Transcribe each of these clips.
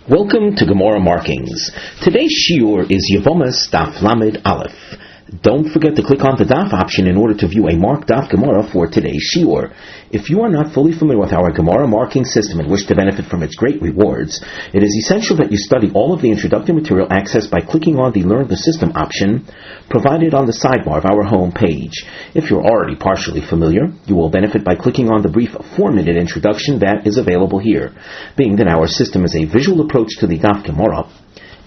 Welcome to Gemara Markings. Today's shiur is Yevamos Daf Lamed Aleph. Don't forget to click on the Daf option in order to view a marked Daf Gemara for today's shiur. If you are not fully familiar with our Gemara marking system and wish to benefit from its great rewards, it is essential that you study all of the introductory material accessed by clicking on the Learn the System option provided on the sidebar of our home page. If you're already partially familiar, you will benefit by clicking on the brief 4-minute introduction that is available here. Being that our system is a visual approach to the Daf Gemara,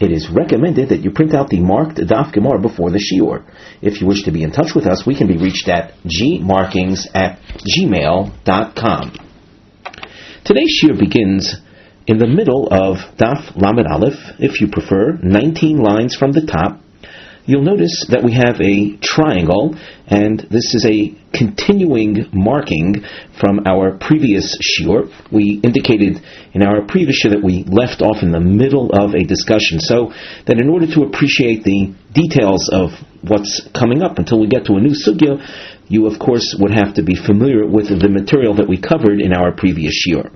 it is recommended that you print out the marked Daf Gemara before the shiur. If you wish to be in touch with us, we can be reached at gmarkings@gmail.com. Today's shiur begins in the middle of Daf Lamed Aleph, if you prefer, 19 lines from the top. You'll notice that we have a triangle, and this is a continuing marking from our previous shiur. We indicated in our previous shiur that we left off in the middle of a discussion, so that in order to appreciate the details of what's coming up until we get to a new sugya, you of course would have to be familiar with the material that we covered in our previous shiur.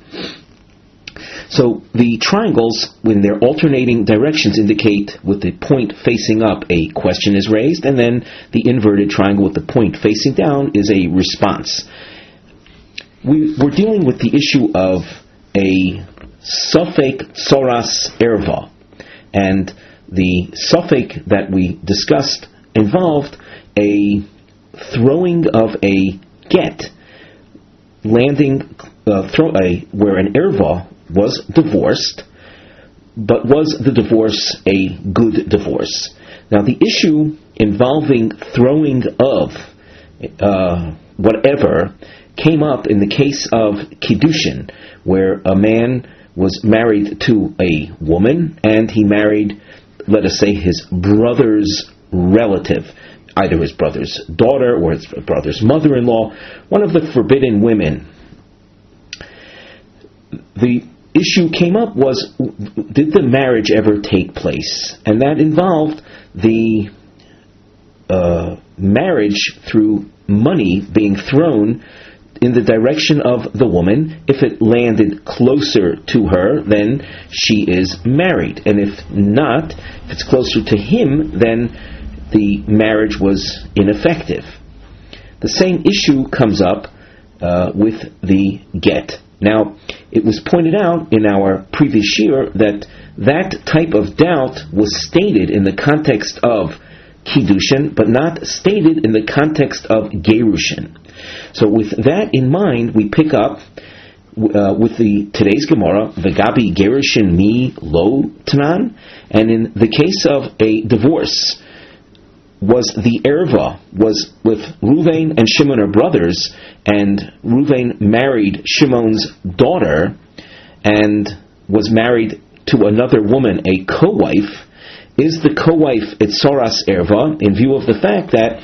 So the triangles, when they're alternating directions, indicate with the point facing up a question is raised, and then the inverted triangle with the point facing down is a response. We're dealing with the issue of a suffix tzoras erva, and the suffix that we discussed involved a throwing of a get, landing where an erva was divorced, but was the divorce a good divorce? Now, the issue involving throwing of whatever came up in the case of kiddushin, where a man was married to a woman, and he married, let us say, his brother's relative, either his brother's daughter or his brother's mother-in-law, one of the forbidden women. The issue came up was, did the marriage ever take place? And that involved the marriage through money being thrown in the direction of the woman. If it landed closer to her, then she is married. And if not, if it's closer to him, then the marriage was ineffective. The same issue comes up with the get. Now, it was pointed out in our previous shiur that type of doubt was stated in the context of kiddushin, but not stated in the context of gerushin. So with that in mind, we pick up with today's Gemara, V'gabi gerushin mi lo tanan, and in the case of a divorce, was the erva was with Ruvain and Shimon are brothers, and Ruvain married Shimon's daughter and was married to another woman, a co-wife. Is the co-wife tzoras erva in view of the fact that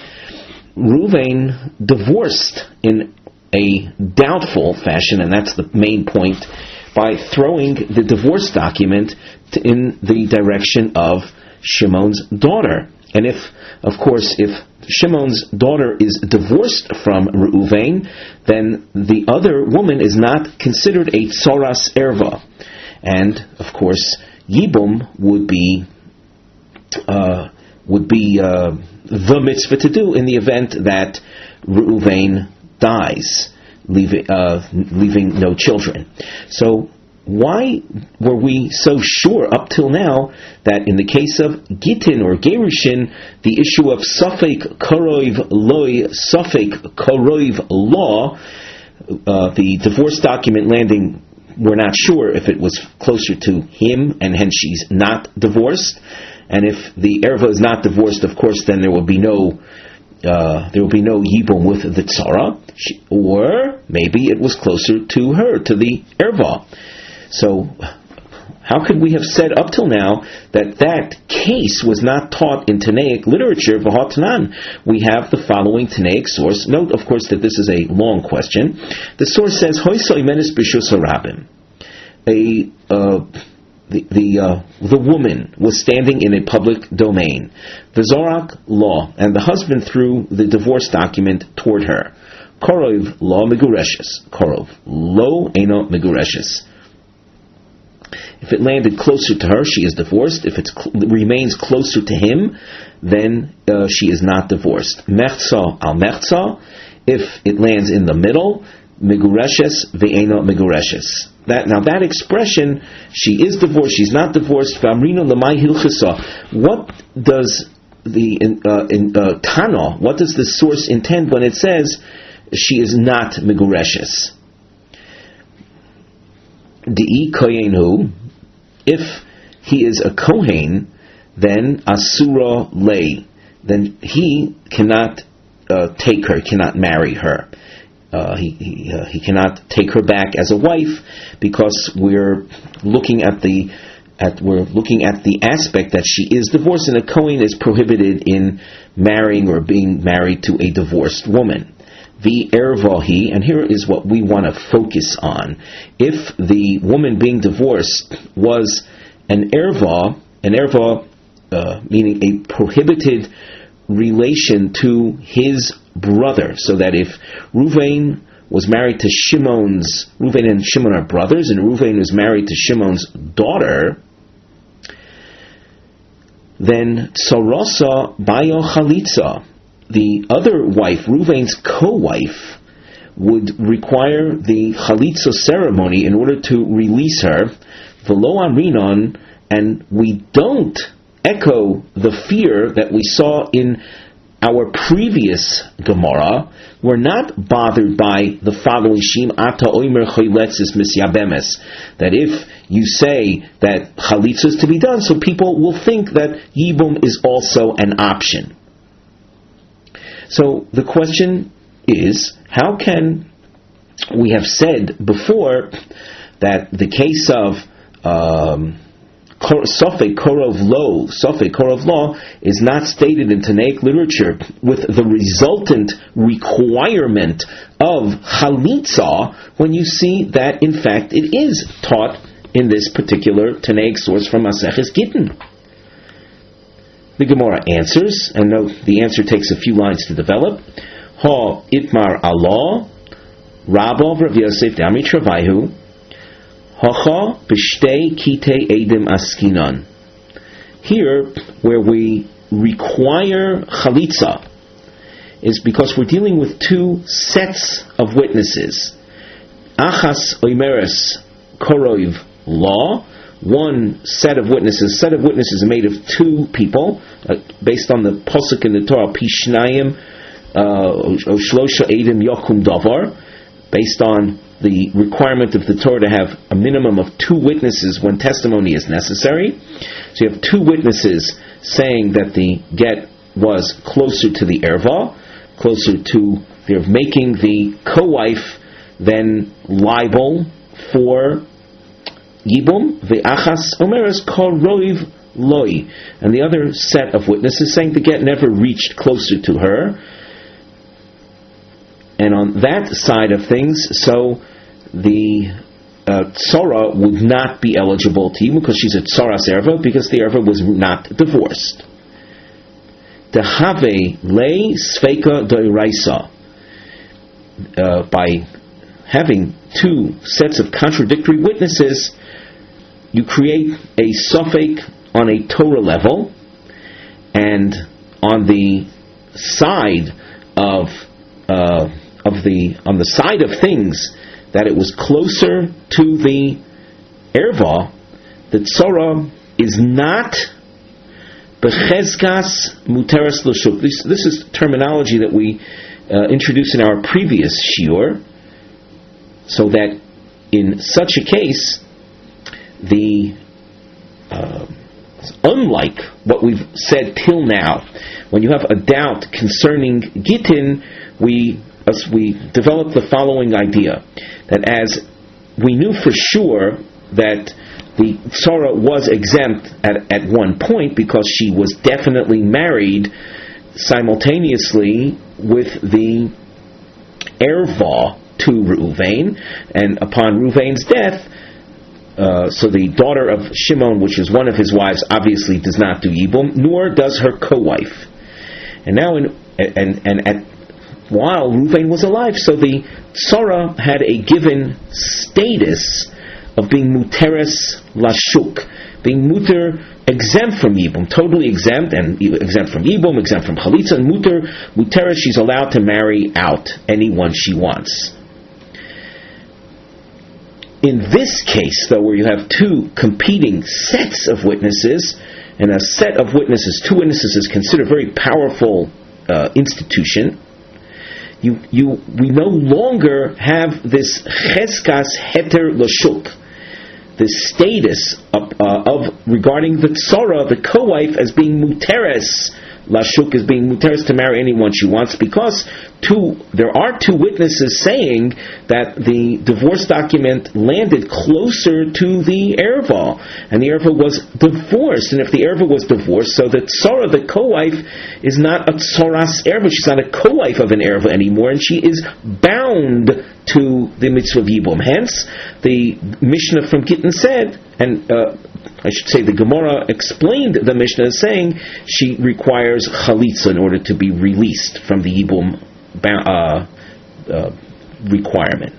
Ruvain divorced in a doubtful fashion, and that's the main point, by throwing the divorce document in the direction of Shimon's daughter? And if Shimon's daughter is divorced from Reuven, then the other woman is not considered a tzoras erva, and of course yibum would be the mitzvah to do in the event that Reuven dies, leaving no children. So why were we so sure up till now that in the case of Gittin or Gerushin, the issue of Safek Koroiv Loi, Safek Koroiv Law, the divorce document landing, we're not sure if it was closer to him and hence she's not divorced, and if the erva is not divorced, of course, then there will be no yibum with the tzara, or maybe it was closer to her, to the erva. So, how could we have said up till now that case was not taught in Tanaic literature? V'hatanan. We have the following Tanaic source. Note, of course, that this is a long question. The source says, "Hoysoi menes b'shus harabim." The woman was standing in a public domain. V'zorak law, and the husband threw the divorce document toward her. Korov lo megureshes. Korov lo eno megureshes. If it landed closer to her, she is divorced. If it remains closer to him, then she is not divorced. Mechza al mechza. If it lands in the middle, migureshes ve'eno migureshes. That expression, she is divorced, she's not divorced. V'amrino lemay hilchasa. What does the Tana? What does the source intend when it says she is not migureshes? Di'i kohenhu. If he is a kohen, then asura lei. Then he cannot take her, cannot marry her. He cannot take her back as a wife, because we're looking at the aspect that she is divorced, and a kohen is prohibited in marrying or being married to a divorced woman. The ervahi, and here is what we want to focus on. If the woman being divorced was an erva meaning a prohibited relation to his brother, so that if Reuven was married to Reuven and Shimon are brothers, and Reuven was married to Shimon's daughter, then Tsarasa Bayo Chalitza, the other wife, Reuven's co-wife, would require the Chalitza ceremony in order to release her. V'lo amrinon, and we don't echo the fear that we saw in our previous Gemara. We're not bothered by the following shim ata oimer choyletzis misyabemes, that if you say that chalitza is to be done, so people will think that yibum is also an option. So the question is, how can we have said before that the case of Sofek Korov Law is not stated in Tanaic literature with the resultant requirement of Chalitza, when you see that in fact it is taught in this particular Tanaic source from Maseches Gittin? The Gemara answers, and note the answer takes a few lines to develop. Ha itmar Allah Rabba Rav Yosef Dami Travaihu Hacha b'shtei kitei edim askinan. Here, where we require chalitza, is because we're dealing with two sets of witnesses. Achas oimeres koroiv law. One set of witnesses. Set of witnesses made of two people, based on the pasuk in the Torah, Pishnayim Shlosha Edim Yokum Davar, based on the requirement of the Torah to have a minimum of two witnesses when testimony is necessary. So you have two witnesses saying that the get was closer to the erva, closer to, they're making the co-wife then liable for yibum. The achas omeres kol roiv loi, and the other set of witnesses saying the get never reached closer to her. And on that side of things, so the tzara would not be eligible to you because she's a tzaras erva, because the erva was not divorced. Dehave lei sveika doiraisa. By having two sets of contradictory witnesses, you create a suffix on a Torah level, and on the side of on the side of things that it was closer to the erva, the tzara is not bechezkas muteres l'shuk. This is terminology that we introduced in our previous shiur, so that in such a case, unlike what we've said till now, when you have a doubt concerning Gittin, we developed the following idea, that as we knew for sure that the tzara was exempt at one point because she was definitely married simultaneously with the erva to Reuven, and upon Reuven's death, so the daughter of Shimon, which is one of his wives, obviously does not do yibum, nor does her co-wife. And now, while Reuven was alive, so the tzara had a given status of being muteres lashuk, being muter, exempt from yibum, totally exempt, and exempt from yibum, exempt from chalitza, and muteres, she's allowed to marry out anyone she wants. In this case, though, where you have two competing sets of witnesses, and a set of witnesses, two witnesses, is considered a very powerful institution, we no longer have this cheskas heter lashuk, this status of regarding the tzara, the co-wife, as being muteres lashuk, as being muteres to marry anyone she wants, because there are two witnesses saying that the divorce document landed closer to the erva, and the erva was divorced. And if the erva was divorced, so the tzara, the co-wife, is not a tzoras erva, she's not a co-wife of an erva anymore, and she is bound to the mitzvah of yibum. Hence, the Mishnah from Gittin said, and I should say the Gemara explained the Mishnah as saying she requires chalitza in order to be released from the yibum requirement.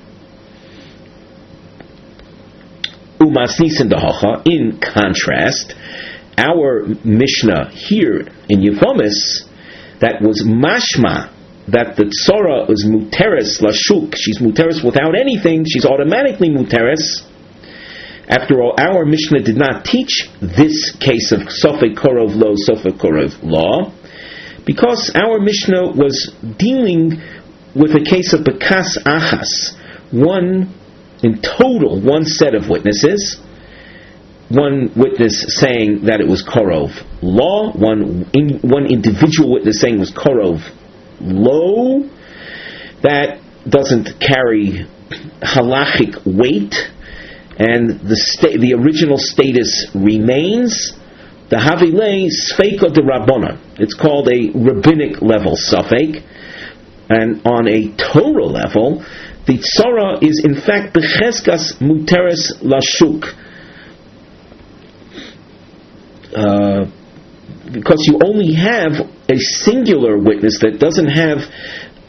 In contrast, our Mishnah here in Yevamos, that was mashma, that the tzara is muteres lashuk, she's muteres without anything, she's automatically muteres. After all, our Mishnah did not teach this case of sofek korov lo, sofek korov law, because our Mishnah was dealing with a case of bekas achas, one set of witnesses, one witness saying that it was korov law, one individual witness saying it was korov lo. That doesn't carry halachic weight, and the original status remains. The Havilei Sfeika de Rabbona. It's called a rabbinic level suffix. And on a Torah level, the tzara is in fact becheskas muteres lashuk. Because you only have a singular witness that doesn't have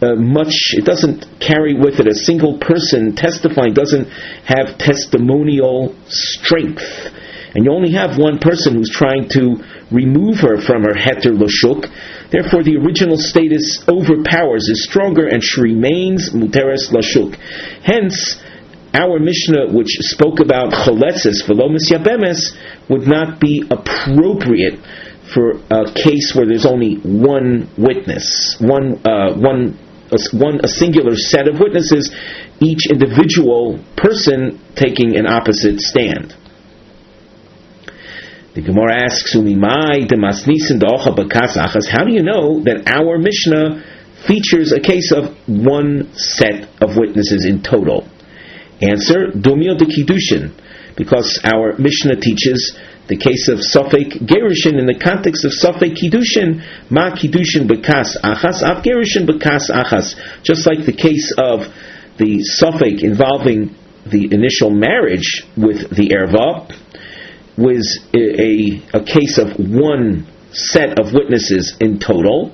it doesn't carry with it a single person testifying, doesn't have testimonial strength. And you only have one person who's trying to remove her from her heter lashuk. Therefore, the original status overpowers, is stronger, and she remains muteres lashuk. Hence, our Mishnah, which spoke about choletzes v'lo misyabemes, would not be appropriate for a case where there's only one witness, a singular set of witnesses, each individual person taking an opposite stand. The Gemara asks, how do you know that our Mishnah features a case of one set of witnesses in total? Answer, Dumio de Kiddushin, because our Mishnah teaches the case of Sofek Gerushin in the context of Sofek Kiddushin, Ma Kiddushin bekas achas, Av Gerushin bekas achas. Just like the case of the Sofek involving the initial marriage with the erva, was a case of one set of witnesses in total.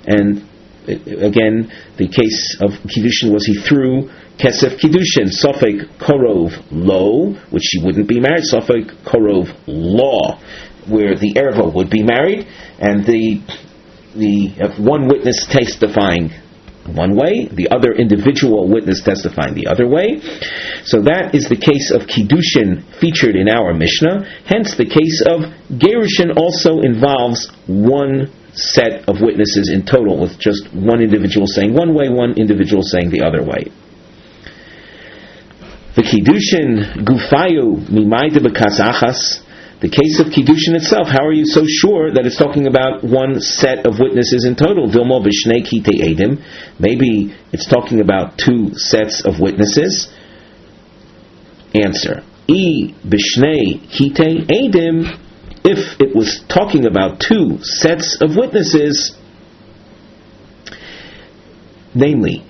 And again, the case of Kiddushin was he threw Kesef Kiddushin, Sofek Korov Lo, which she wouldn't be married, Sofek Korov Law, where the erva would be married, and the one witness testifying one way, the other individual witness testifying the other way. So that is the case of Kiddushin featured in our Mishnah. Hence, the case of Gerushin also involves one set of witnesses in total, with just one individual saying one way, one individual saying the other way. The Kiddushin Gufayu Mimayde Bekas Achas, the case of Kiddushin itself, how are you so sure that it's talking about one set of witnesses in total? Vilmo B'shnei Kitei Edim, maybe it's talking about two sets of witnesses. Answer, I B'shnei Kitei Edim, if it was talking about two sets of witnesses, namely,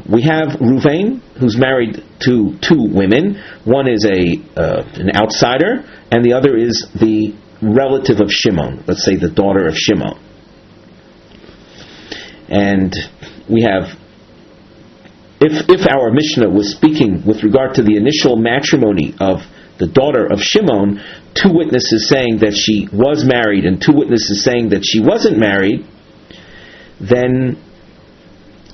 we have Ruvain, who's married to two women. One is an outsider, and the other is the relative of Shimon. Let's say the daughter of Shimon. And we have if our Mishnah was speaking with regard to the initial matrimony of the daughter of Shimon, two witnesses saying that she was married and two witnesses saying that she wasn't married, then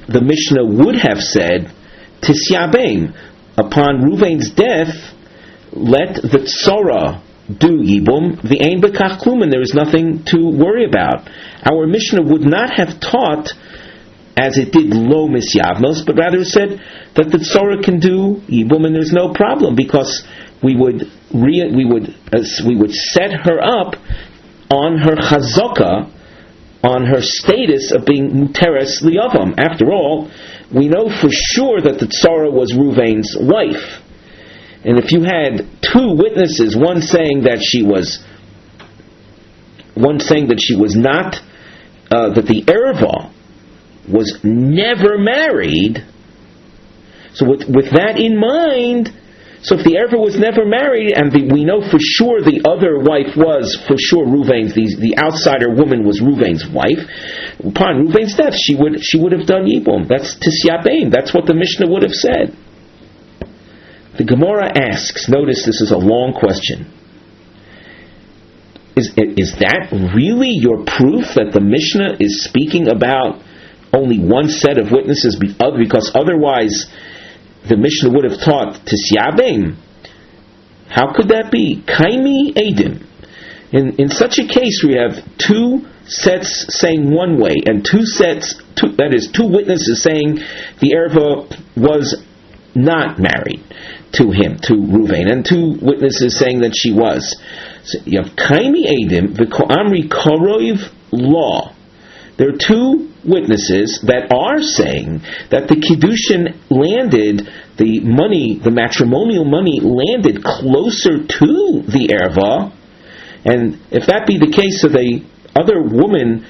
the Mishnah would have said, Tisyabeim, upon Ruvain's death, let the tzora do yibum, the ein bekach klum, and there is nothing to worry about. Our Mishnah would not have taught, as it did lo misyavnos, but rather said that the tzora can do yibum and there's no problem, because we would set her up on her chazaka, on her status of being muteres liyavam. After all, we know for sure that the tzara was Ruvain's wife. And if you had two witnesses, one saying that she was not, that the erva was never married, so with that in mind, so if the erva was never married, and we know for sure the other wife was for sure Ruvain's, the outsider woman was Ruvain's wife, upon Ruvain's death she would have done yibum. That's tisyabein. That's what the Mishnah would have said. The Gemara asks, notice this is a long question, is that really your proof that the Mishnah is speaking about only one set of witnesses, because otherwise the Mishnah would have taught Tisyabeim? How could that be? Kaimi Edim. In such a case, we have two sets saying one way, and two witnesses saying the erva was not married to him, to Ruvain, and two witnesses saying that she was. So you have Kaimi Edim, V'ko'amri Koroiv Law. There are two witnesses that are saying that the kiddushin landed, the matrimonial money landed closer to the erva, and if that be the case, so the other woman,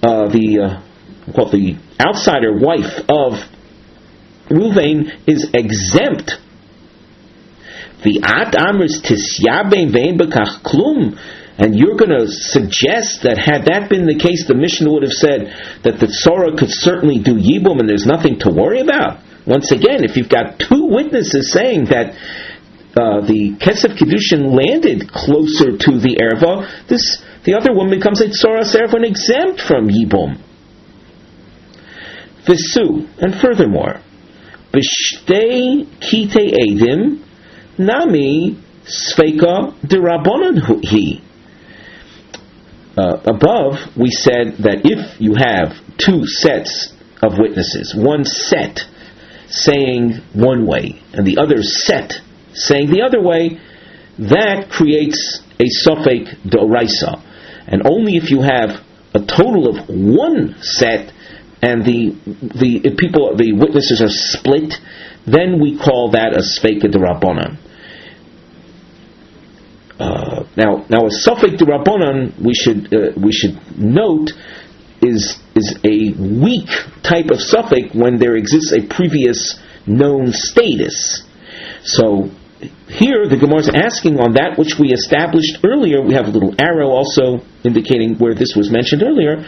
the outsider wife of Ruvain, is exempt. The at amris tisyabein vein bekach klum. And you're going to suggest that had that been the case, the Mishnah would have said that the tzora could certainly do yibum and there's nothing to worry about. Once again, if you've got two witnesses saying that the kesef kiddushin landed closer to the erva, the other woman becomes a tzora serva and exempt from yibum. Visu, and furthermore, b'shtei kitei edim nami sveika derabanan hi. Above, we said that if you have two sets of witnesses, one set saying one way and the other set saying the other way, that creates a sofek d'oraisa. And only if you have a total of one set and the witnesses are split, then we call that a sfeika d'rabbanan. Now a sofek d'rabbanan, we should note, is a weak type of sofek when there exists a previous known status. So here the Gemara is asking on that which we established earlier. We have a little arrow also indicating where this was mentioned earlier,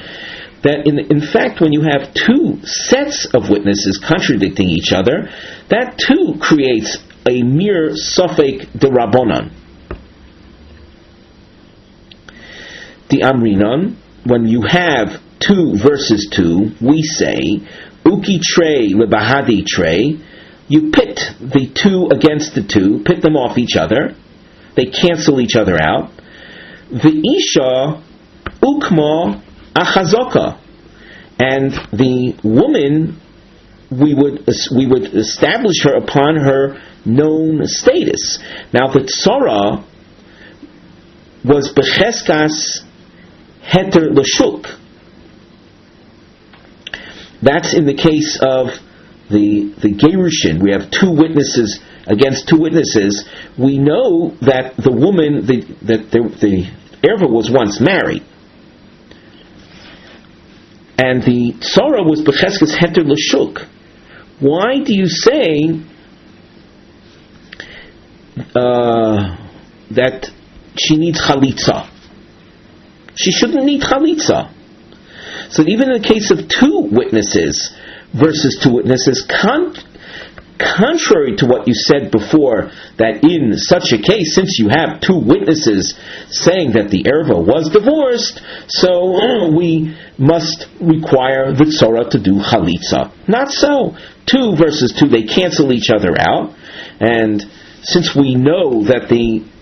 that in fact when you have two sets of witnesses contradicting each other, that too creates a mere sofek d'rabbanan. The Amrinon, when you have 2 versus 2, we say, Uki trey lebahadi trey, you pit the two against the two, pit them off each other, they cancel each other out. V'isha ukma achazoka, and the woman, we would establish her upon her known status. Now the tzora was becheskas heter l'shuk. That's in the case of the gerushin. We have two witnesses against two witnesses. We know that the woman, the erva was once married, and the tzara was becheskes heter l'shuk. Why do you say that she needs chalitza? She shouldn't need chalitza. So even in the case of two witnesses versus two witnesses contrary to what you said before, that in such a case, since you have two witnesses saying that the erva was divorced, so we must require the tzora to do chalitza. Not so. 2 versus 2, they cancel each other out, and since we know that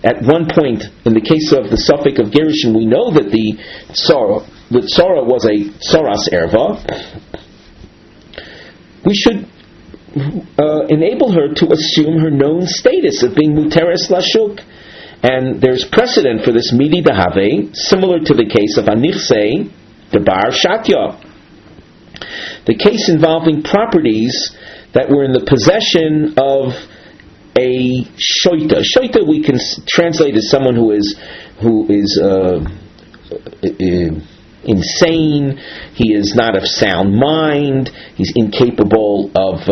at one point in the case of the suffix of gerushin, we know that the tzora was a tzoras erva, we should enable her to assume her known status of being muteres lashuk. And there's precedent for this midi dahave, similar to the case of anichse debar shatya, the case involving properties that were in the possession of a shoita. Shoita we can translate as someone who is insane. He is not of sound mind. He's incapable of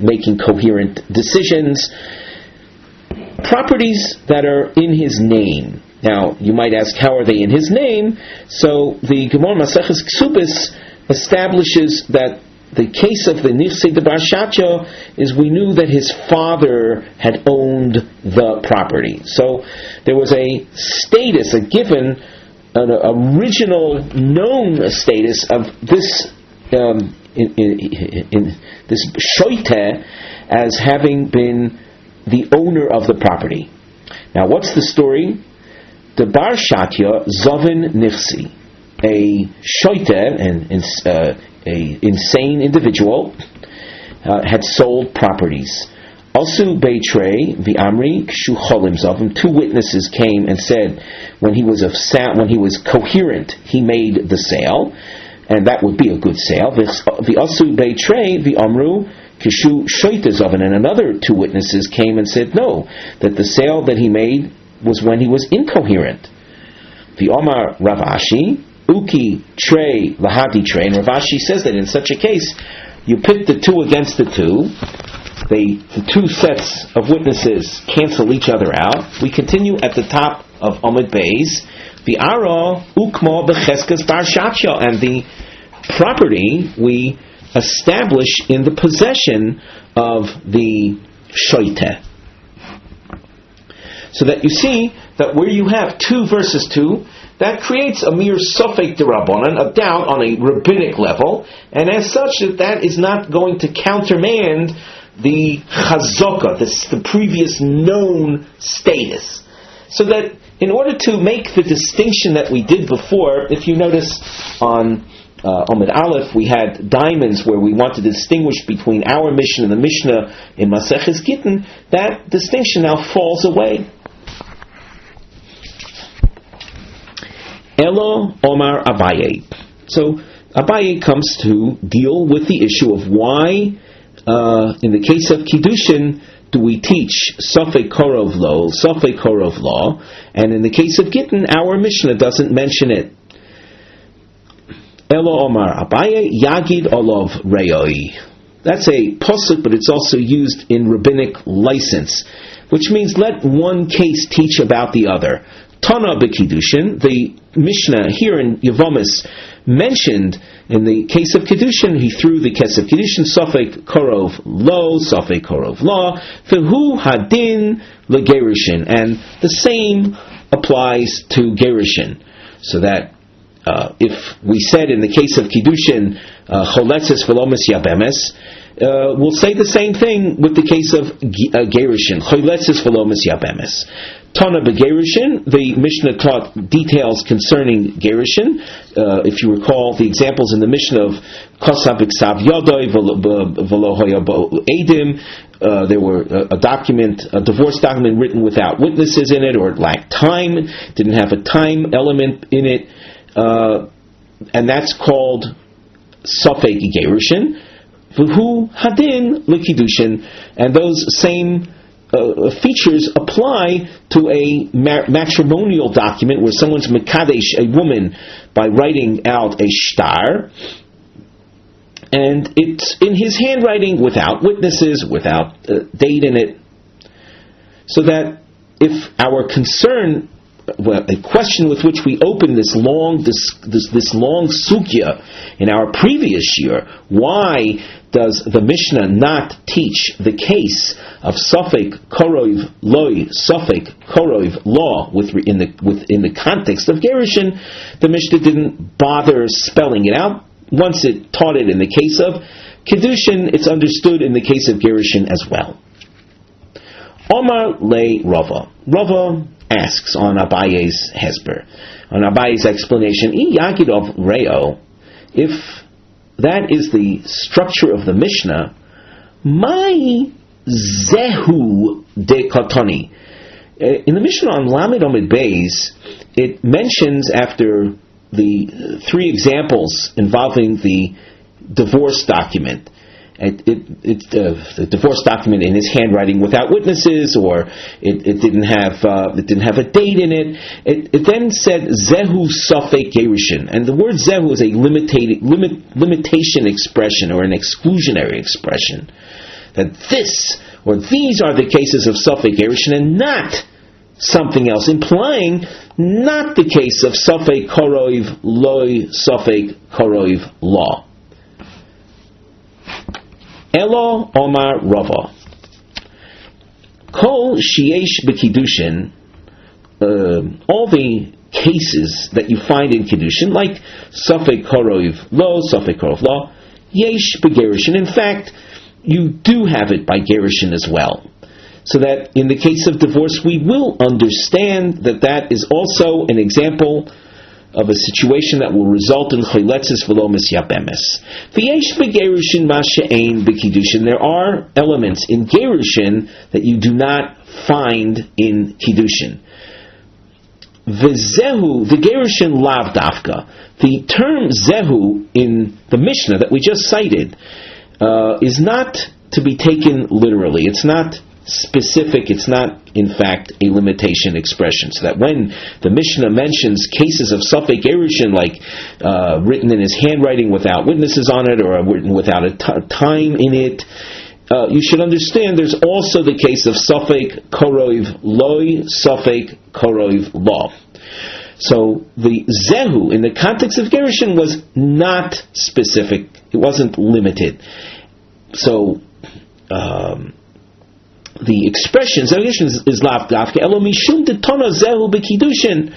making coherent decisions. Properties that are in his name. Now, you might ask, how are they in his name? So the Gemara Maseches Ksubis establishes that the case of the Nichse Debar Shatya is we knew that his father had owned the property. So there was a status, a given, an original known status of this in this shoite as having been the owner of the property. Now, what's the story? Debar Shatya Zovin Nichsi, a shoite, a insane individual, had sold properties. Also, Beitrei v'Amri kshu cholim zavim. 2 witnesses came and said, when he was coherent, he made the sale, and that would be a good sale. V'asu Beitrei v'Amru kshu shoyte zavim. And another 2 witnesses came and said, no, that the sale that he made was when he was incoherent. V'Omar Rav Ashi uki trei lahadi trei. And Rav Ashi says that in such a case, you pit the 2 against the 2. The 2 sets of witnesses cancel each other out. We continue at the top of Amud Beis. The Ara ukmo becheskas bar shatya, and the property we establish in the possession of the shoite. So that you see that where you have 2 versus 2, that creates a mere sofek derabanan, a doubt on a rabbinic level, and as such that is not going to countermand the chazaka, the previous known status. So that in order to make the distinction that we did before, if you notice on Amud Aleph, we had diamonds where we wanted to distinguish between our Mishnah and the Mishnah in Maseches Gittin, that distinction now falls away. Elo Omar Abaye. So Abaye comes to deal with the issue of why in the case of Kiddushin do we teach Sofek Korov Law, and in the case of Gittin, our Mishnah doesn't mention it. Elo Omar Abaye Yagid Olov Reyoi. That's a posuk, but it's also used in rabbinic license, which means let one case teach about the other. Tana b'Kiddushin, the Mishnah here in Yevamos mentioned in the case of Kiddushin, he threw the case of Kiddushin, Sofek Korov Law, V'hu Hadin L'Gerushin, and the same applies to Gerushin. So that if we said in the case of Kiddushin, Choletzes V'lomis Yabemes, we'll say the same thing with the case of Gerushin, Choletzes V'lomis Yabemes. Tana b'Gerushin, the Mishnah taught details concerning Gerushin. If you recall the examples in the Mishnah of Kosa b'Ksav Yodoi v'lo hoya bo Edim, there were a divorce document written without witnesses in it, or it lacked time, didn't have a time element in it, and that's called Sofek Gerushin. V'hu hadin l'Kiddushin, and those same features apply to a matrimonial document where someone's mekadesh a woman by writing out a shtar, and it's in his handwriting without witnesses, without date in it. So that if our concern a question with which we opened this long sugya in our previous year. Why does the Mishnah not teach the case of Safek Korov Loi, Safek Korov Law within the context of Gerushin? The Mishnah didn't bother spelling it out. Once it taught it in the case of Kedushin, it's understood in the case of Gerushin as well. Omar le Rava. Rava asks on Abaye's Hesber, on Abaye's explanation, Yagidov Reo, if that is the structure of the Mishnah, my zehu de katoni. In the Mishnah on Lamed Omid Beis, it mentions after the three examples involving the divorce document, the divorce document in his handwriting without witnesses, or it didn't have a date in it. It then said zehu safek gerushin, and the word zehu is a limitation expression or an exclusionary expression. That this or these are the cases of safek gerushin and not something else, implying not the case of safek korov loy, safek korov law. Elo Omar Rava. Kol sheyesh b'kiddushin, all the cases that you find in Kiddushin, like Safek Korov Lo, Safek Korov Lo, yesh b'gerushin. In fact, you do have it by gerushin as well. So that in the case of divorce, we will understand that is also an example of a situation that will result in chiletzis v'lo misyabemes. V'yesh b'gerushin ma she'ein b'kiddushin. There are elements in gerushin that you do not find in kiddushin. V'zehu, the gerushin lav dafka. The term zehu in the Mishnah that we just cited is not to be taken literally. It's not specific, it's not in fact a limitation expression. So that when the Mishnah mentions cases of Safek Gerushin, like written in his handwriting without witnesses on it, or written without a time in it, you should understand there's also the case of Safek Korov Loi, Safek Korov Law. So the Zehu in the context of Gerushin was not specific, it wasn't limited. So the expression is lav dafka elo mishum detona zehu b'kiddushin,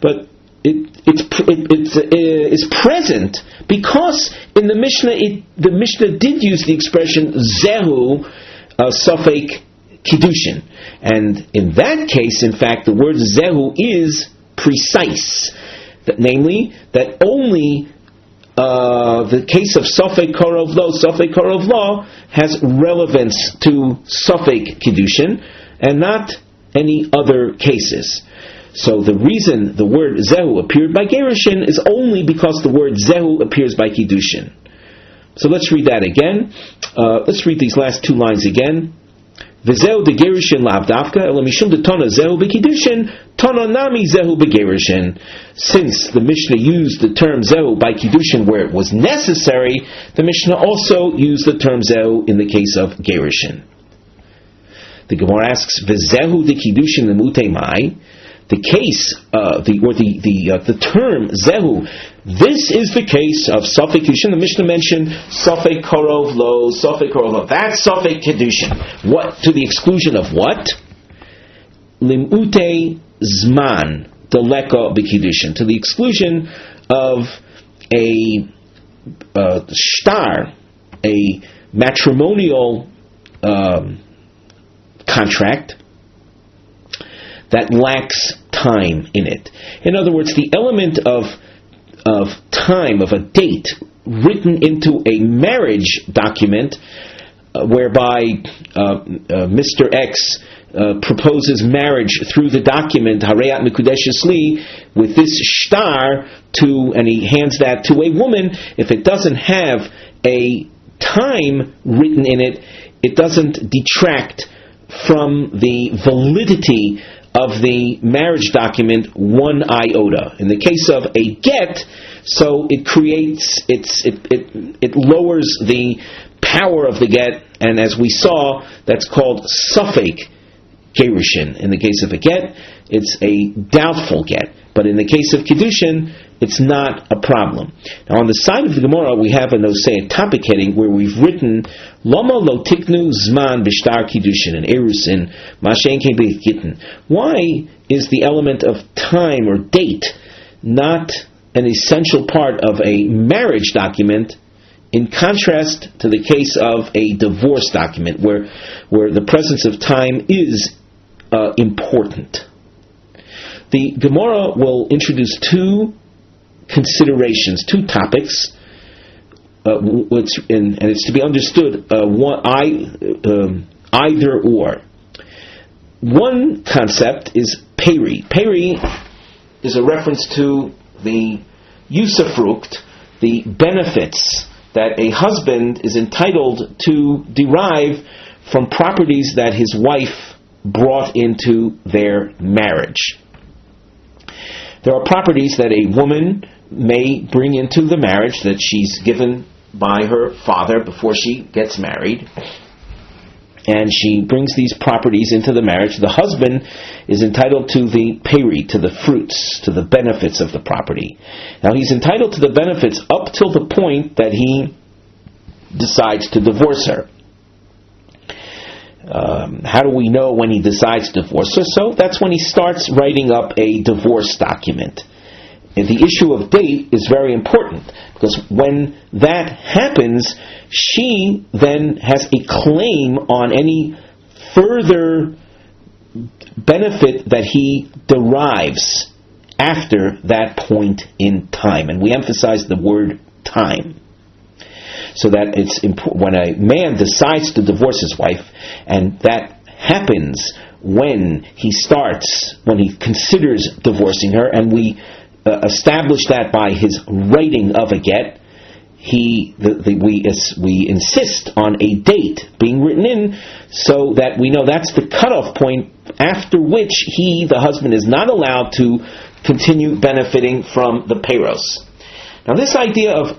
but it's present because in the Mishnah did use the expression zehu safek kiddushin, and in that case, in fact, the word zehu is precise, namely that only the case of Safek Korov Lo has relevance to Safek Kiddushin and not any other cases. So the reason the word Zehu appeared by Gerushin is only because the word Zehu appears by Kiddushin. So let's read that again. Let's read these last two lines again. V'zehu de Gerushin lav dafka elo mishum de tona zehu b'kiddushin tona nami zehu b'gerushin. Since the Mishnah used the term zehu by kiddushin where it was necessary, the Mishnah also used the term zehu in the case of gerushin. The Gemara asks, V'zehu de kiddushin lemutei mai. The case, the term zehu. This is the case of Safek Kiddushin. The Mishnah mentioned Safek Korov Lo, Safek Korov Lo. That's Safek Kiddushin. What? To the exclusion of what? Limute Zman Deleka B'Kiddushin. To the exclusion of a shtar, a matrimonial contract that lacks time in it. In other words, the element of time, of a date, written into a marriage document, whereby Mr. X proposes marriage through the document Harayat Mikudeshes Li with this shtar and he hands that to a woman. If it doesn't have a time written in it, it doesn't detract from the validity of the marriage document one iota. In the case of a get, so it creates it lowers the power of the get, and as we saw, that's called Safek gerushin. In the case of a get, it's a doubtful get. But in the case of kiddushin, it's not a problem. Now on the side of the Gemara, we have a topic heading where we've written Lama lo tiknu zman b'shtar kiddushin and erusin mashen kein gittin. Why is the element of time or date not an essential part of a marriage document, in contrast to the case of a divorce document where the presence of time is important? The Gemara will introduce two considerations, two topics, and it's to be understood either or. One concept is peri. Peri is a reference to the usufruct, the benefits that a husband is entitled to derive from properties that his wife brought into their marriage. There are properties that a woman may bring into the marriage that she's given by her father before she gets married, and she brings these properties into the marriage. The husband is entitled to the peri, to the fruits, to the benefits of the property. Now he's entitled to the benefits up till the point that he decides to divorce her. How do we know when he decides to divorce her? So that's when he starts writing up a divorce document. And the issue of date is very important, because when that happens, she then has a claim on any further benefit that he derives after that point in time. And we emphasize the word time, so that it's when a man decides to divorce his wife, and that happens when he considers divorcing her, and we establish that by his writing of a get, we insist on a date being written in, so that we know that's the cutoff point after which the husband, is not allowed to continue benefiting from the peiros. Now this idea of,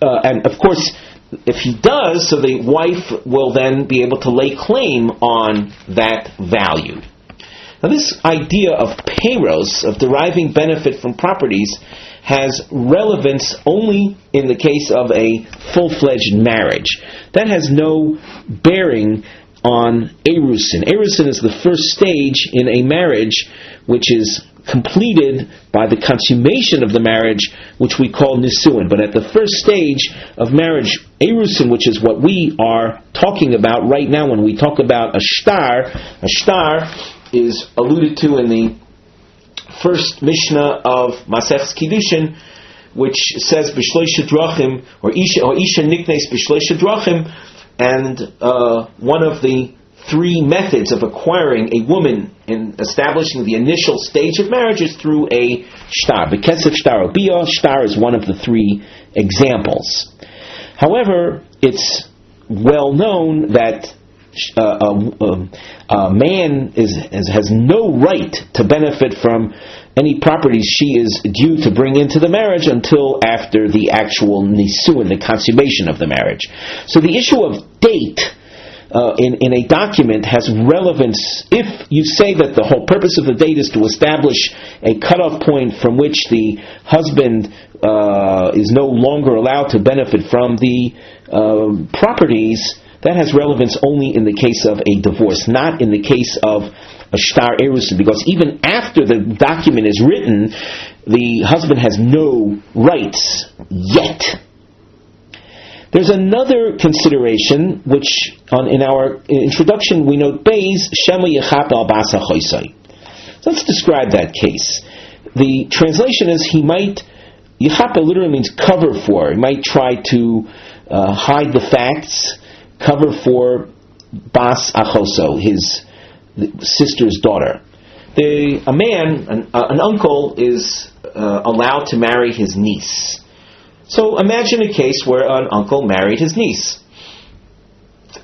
and of course, if he does, so the wife will then be able to lay claim on that value. Now this idea of peiros, of deriving benefit from properties, has relevance only in the case of a full-fledged marriage. That has no bearing on erusin. Erusin is the first stage in a marriage, which is completed by the consummation of the marriage, which we call nisuin. But at the first stage of marriage, erusin, which is what we are talking about right now when we talk about a shtar is alluded to in the first Mishnah of Maseches Kiddushin, which says b'shloisha drachim, or isha niknes b'shloisha drachim, and one of the three methods of acquiring a woman in establishing the initial stage of marriage is through a shtar. B'kesef shtar or bia, shtar is one of the three examples. However, it's well known that a man has no right to benefit from any properties she is due to bring into the marriage until after the actual nisuin, the consummation of the marriage. So the issue of date in a document has relevance if you say that the whole purpose of the date is to establish a cutoff point from which the husband is no longer allowed to benefit from the properties. That has relevance only in the case of a divorce, not in the case of a shtar erusin, because even after the document is written, the husband has no rights yet. There's another consideration, which in our introduction we note Beis Shema Yechap al Basa Choisai. So let's describe that case. The translation is Yechapa literally means cover for. He might try to hide the facts, cover for Bas Achoso, his sister's daughter. An uncle is allowed to marry his niece. So imagine a case where an uncle married his niece,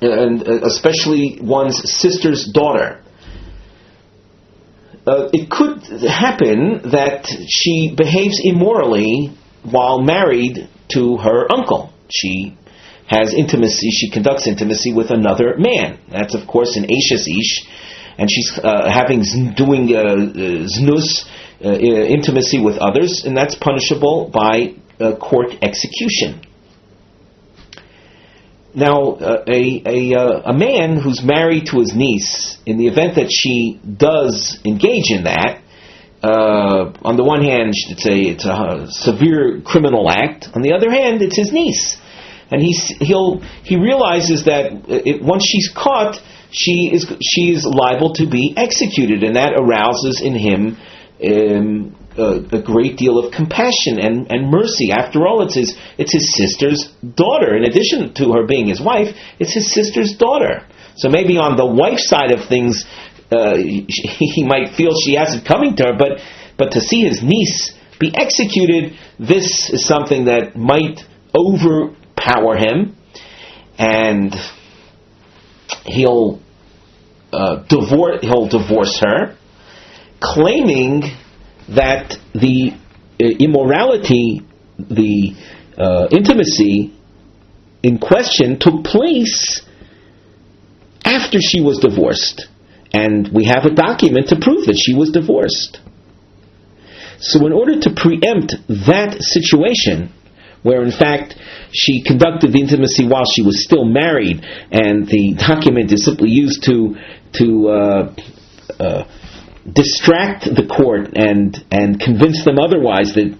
and especially one's sister's daughter. It could happen that she behaves immorally while married to her uncle. She has intimacy, she conducts intimacy with another man. That's of course an Eishes Ish, and she's doing znus, intimacy with others, and that's punishable by court execution. Now, a man who's married to his niece, in the event that she does engage in that, on the one hand, it's a severe criminal act. On the other hand, it's his niece, and he realizes that once she's caught, she is liable to be executed, and that arouses in him a great deal of compassion and mercy. After all, it's his sister's daughter. In addition to her being his wife, it's his sister's daughter. So maybe on the wife's side of things, he might feel she has it coming to her, but to see his niece be executed, this is something that might overpower him, and he'll divorce her, claiming that the immorality, the intimacy in question took place after she was divorced. And we have a document to prove that she was divorced. So in order to preempt that situation, where in fact she conducted the intimacy while she was still married, and the document is simply used to distract the court and convince them otherwise that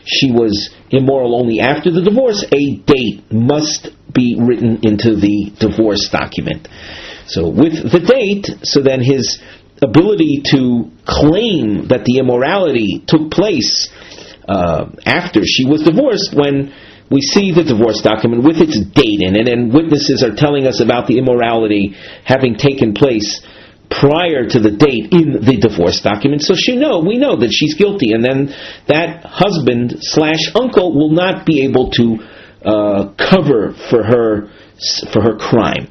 she was immoral only after the divorce, a date must be written into the divorce document. So with the date, so then his ability to claim that the immorality took place after she was divorced, when we see the divorce document with its date in it, and witnesses are telling us about the immorality having taken place prior to the date in the divorce document, so we know that she's guilty, and then that husband / uncle will not be able to cover for her crime.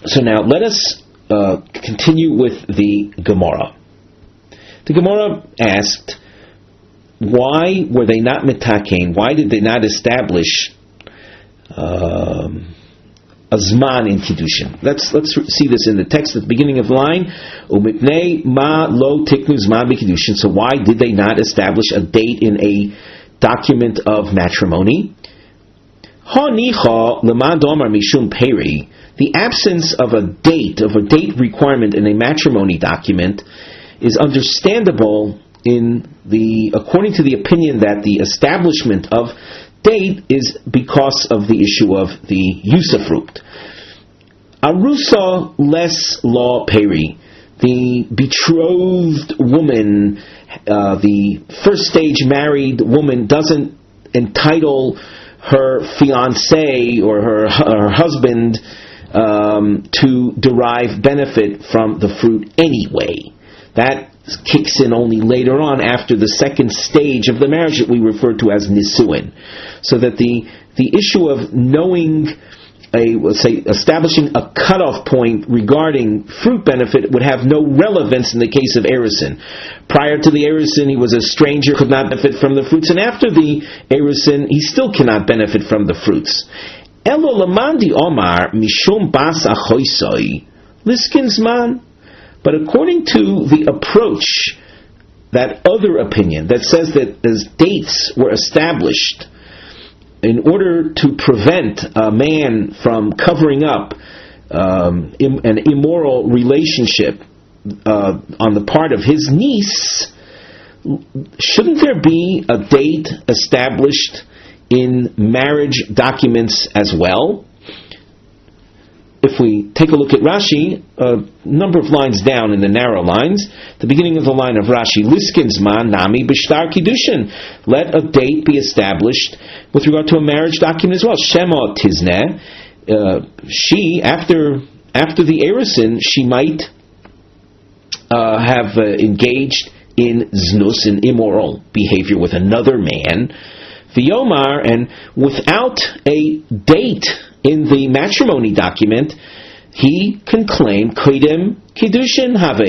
So now let us continue with the Gemara. The Gemara asked, why were they not mitakein? Why did they not establish a zman in kiddushin? Let's see this in the text at the beginning of the line. Umipnei ma lo tiknu zman b'kiddushin. So why did they not establish a date in a document of matrimony? Ha nicha l'ma domar mishum peri. The absence of a date requirement in a matrimony document is understandable according to the opinion that the establishment of date is because of the issue of the usufruct. Arusa les law peri, the betrothed woman, the first stage married woman doesn't entitle her fiancé or her husband to derive benefit from the fruit anyway. That kicks in only later on, after the second stage of the marriage that we refer to as nisuin. So that the issue of knowing establishing a cutoff point regarding fruit benefit would have no relevance in the case of erisin. Prior to the erisin, he was a stranger, could not benefit from the fruits, and after the erisin, he still cannot benefit from the fruits. Elo lamandi omar mishum bas achoisoi liskinsman. But according to the approach, that other opinion that says that as dates were established in order to prevent a man from covering up an immoral relationship on the part of his niece, shouldn't there be a date established in marriage documents as well? If we take a look at Rashi, a number of lines down in the narrow lines, the beginning of the line of Rashi, Liskinsman nami b'shtar kiddushin, let a date be established with regard to a marriage document as well. Shema tizneh, she, after the erisin, she might have engaged in znus, in immoral behavior with another man, v'yomar, and without a date in the matrimony document, he can claim kodim kiddushin have,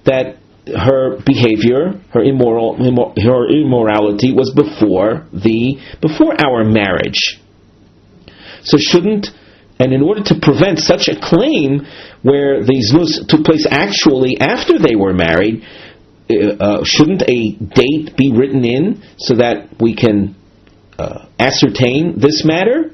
that her behavior, her immorality was before our marriage. So shouldn't And in order to prevent such a claim, where the znus took place actually after they were married, shouldn't a date be written in so that we can ascertain this matter?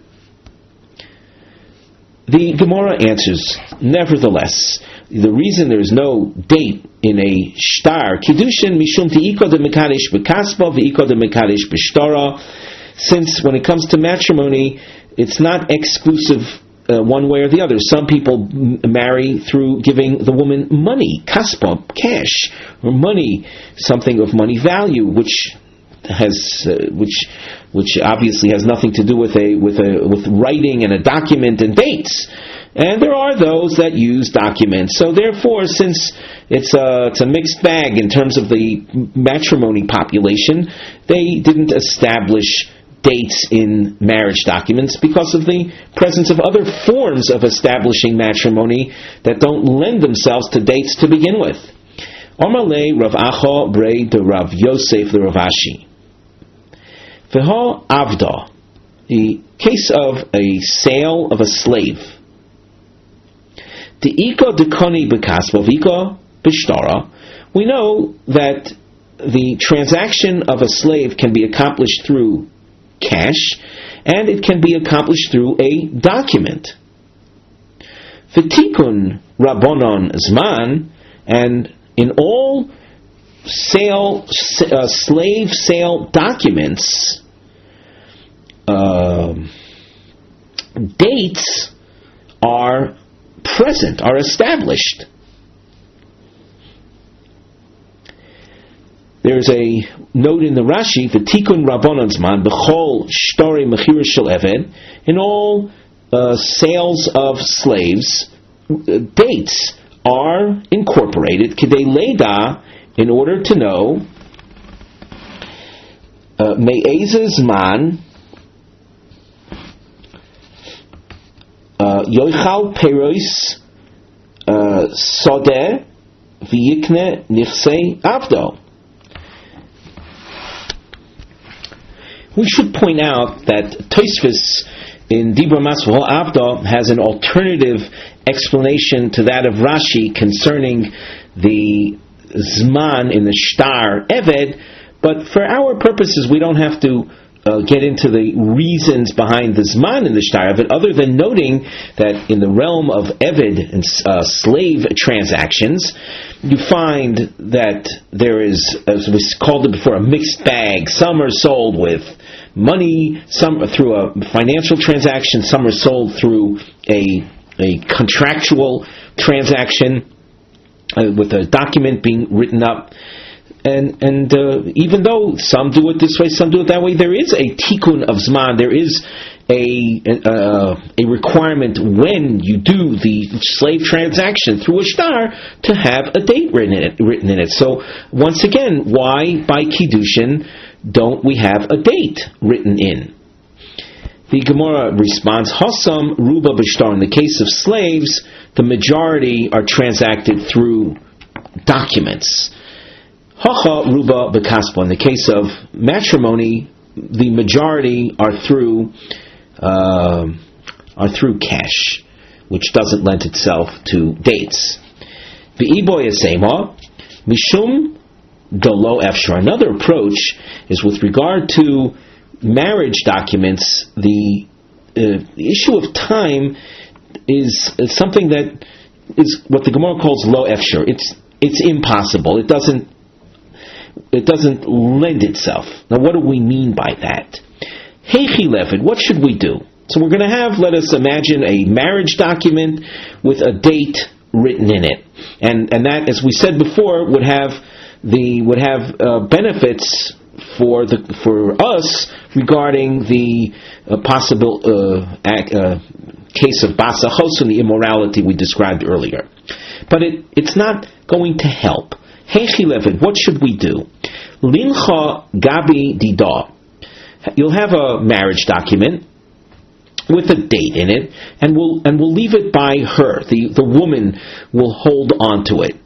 The Gemara answers, nevertheless, the reason there is no date in a shtar, kiddushin mishum ti'iko de mekadesh b'kaspa v'iko de mekadesh b'shtara, since when it comes to matrimony, it's not exclusive one way or the other. Some people marry through giving the woman money, kaspa, cash, or money, something of money value, which obviously has nothing to do with writing and a document and dates. And there are those that use documents. So therefore, since it's a mixed bag in terms of the matrimony population, they didn't establish dates in marriage documents because of the presence of other forms of establishing matrimony that don't lend themselves to dates to begin with. Omalei Rav Acha Brei de Rav Yosef the Rav Ashi. V'ha avda, the case of a sale of a slave. The ika dekoni bekaspa v'ika b'shtara. We know that the transaction of a slave can be accomplished through cash, and it can be accomplished through a document. V'tikun rabbonon zman, and in all slave sale documents, dates are present, are established. There's a note in the Rashi, the Tikkun Rabbanan Zman, B'chol Shtori Mechira Shel Eved, in all sales of slaves, dates are incorporated, Kidei Leda, in order to know, Me'eze Zman, Yoichal Perois Sodeh V'yikne Nichsei Avdo. We should point out that Tosfos in Dibra Masvah Avda has an alternative explanation to that of Rashi concerning the Zman in the Shtar Eved, but for our purposes we don't have to get into the reasons behind the Zman in the Shtar Eved, other than noting that in the realm of Eved and slave transactions, you find that there is, as we called it before, a mixed bag. Some are sold with money, some are through a financial transaction, some are sold through a contractual transaction with a document being written up. And even though some do it this way, some do it that way, there is a tikkun of zman. There is a requirement when you do the slave transaction through a shtar to have a date written in it. So once again, why by kiddushin don't we have a date written in? The Gemara responds, Hossam ruba b'shtar. In the case of slaves, the majority are transacted through documents. Hacha ruba b'kaspa. In the case of matrimony, the majority are through cash, which doesn't lend itself to dates. V'iboy esema mishum dolo efshar. Another approach is with regard to marriage documents. The issue of time is something that is what the Gemara calls lo efshar. It's impossible. It doesn't lend itself. Now, what do we mean by that? Heichi lefed, what should we do? So we're going to have, let us imagine, a marriage document with a date written in it, and that, as we said before, would have benefits for us regarding the possible case of basa chosun, the immorality we described earlier. But it's not going to help. Heichi lefed, what should we do? Lincha gabi dida. You'll have a marriage document with a date in it, and we'll leave it by her. The woman will hold on to it.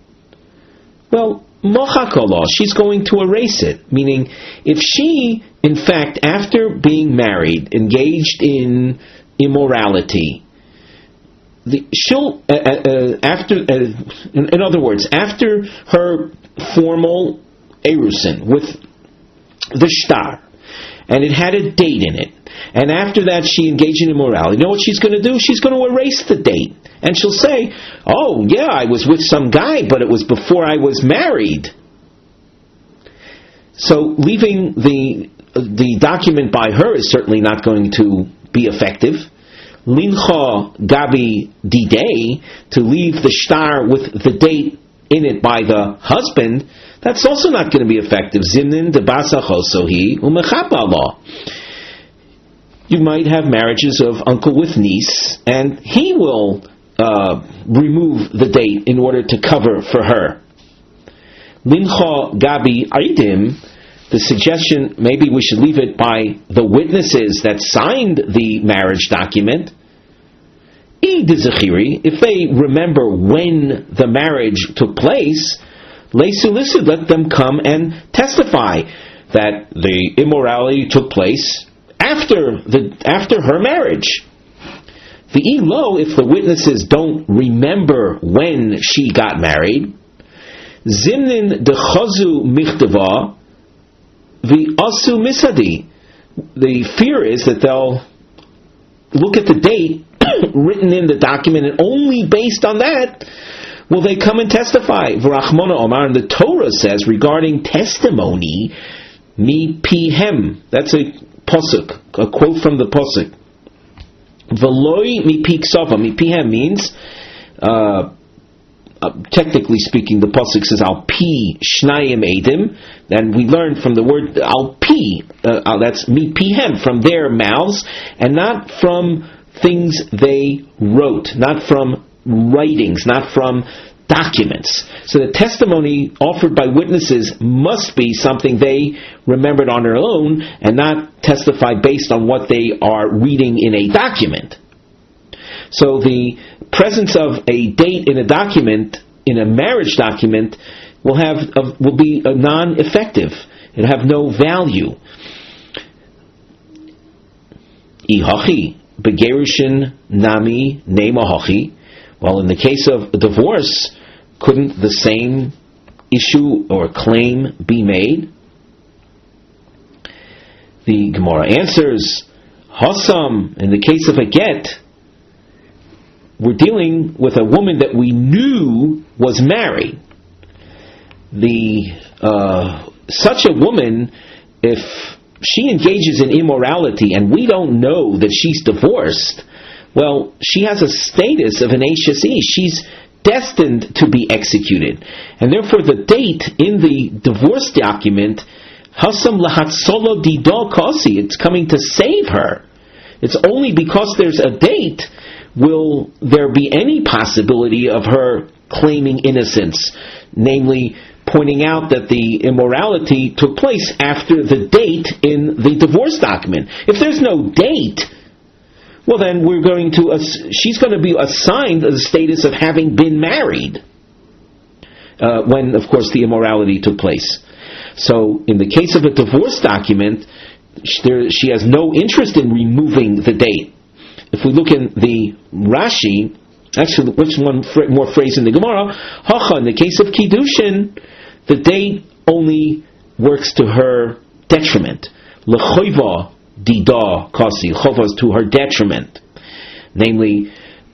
Well, mochakolah, she's going to erase it. Meaning, if she, in fact, after being married, engaged in immorality, in other words, after her formal erusin with the shtar, and it had a date in it, and after that she engaged in immorality, you know what she's going to do? She's going to erase the date, and she'll say, oh yeah, I was with some guy, but it was before I was married. So leaving the document by her is certainly not going to be effective. Lincha gabi didei, to leave the shtar with the date in it by the husband, that's also not going to be effective. Zimnin de basachosohi umechapala. You might have marriages of uncle with niece, and he will remove the date in order to cover for her. Lincha gabi aidim, the suggestion, maybe we should leave it by the witnesses that signed the marriage document. If they remember when the marriage took place, let them come and testify that the immorality took place after her marriage. The elo, if the witnesses don't remember when she got married, zimnin dechazu michtava the asu misadi. The fear is that they'll look at the date written in the document, and only based on that will they come and testify. V'rachmona omar, and the Torah says regarding testimony, mi pihem. That's a posuk, a quote from the posuk. V'loi mi pi ksava. Mi pihem means, technically speaking, the pasuk says al pi shnayim edim, and we learn from the word al pi, that's mi pihem, from their mouths, and not from things they wrote, not from writings, not from documents. So the testimony offered by witnesses must be something they remembered on their own, and not testify based on what they are reading in a document. So the presence of a date in a document, in a marriage document, will be non-effective. It'll have no value. Ihachi begerushin nami neimahachi. Well, in the case of divorce, couldn't the same issue or claim be made? The Gemara answers, Hasam, in the case of a get, we're dealing with a woman that we knew was married. Such a woman, if she engages in immorality and we don't know that she's divorced, well, she has a status of an Ashes Ish. She's destined to be executed. And therefore the date in the divorce document, Hasam lahatsolo dido kosi, it's coming to save her. It's only because there's a date will there be any possibility of her claiming innocence, namely pointing out that the immorality took place after the date in the divorce document. If there's no date, well then she's going to be assigned the status of having been married when, of course, the immorality took place. So in the case of a divorce document, she has no interest in removing the date. If we look in the Rashi, actually, which one more phrase in the Gemara? Hacha, in the case of Kiddushin, the date only works to her detriment. Lechoiva dida kasi, chova is to her detriment. Namely,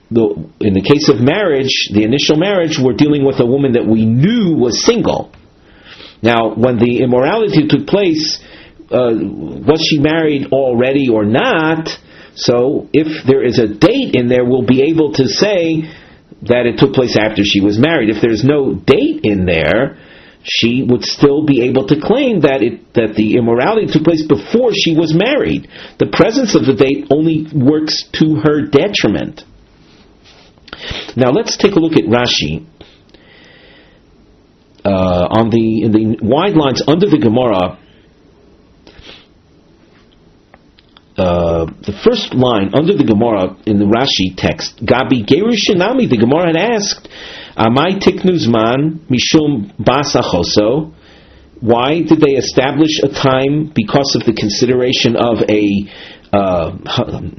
in the case of marriage, the initial marriage, we're dealing with a woman that we knew was single. Now, when the immorality took place, was she married already or not? So, if there is a date in there, we'll be able to say that it took place after she was married. If there's no date in there, she would still be able to claim that the immorality took place before she was married. The presence of the date only works to her detriment. Now, let's take a look at Rashi. In the wide lines under the Gemara, the first line under the Gemara in the Rashi text, Gabi Gerushinami, the Gemara had asked, Amai Tiknuzman Mishum Basachoso. Why did they establish a time because of the consideration of a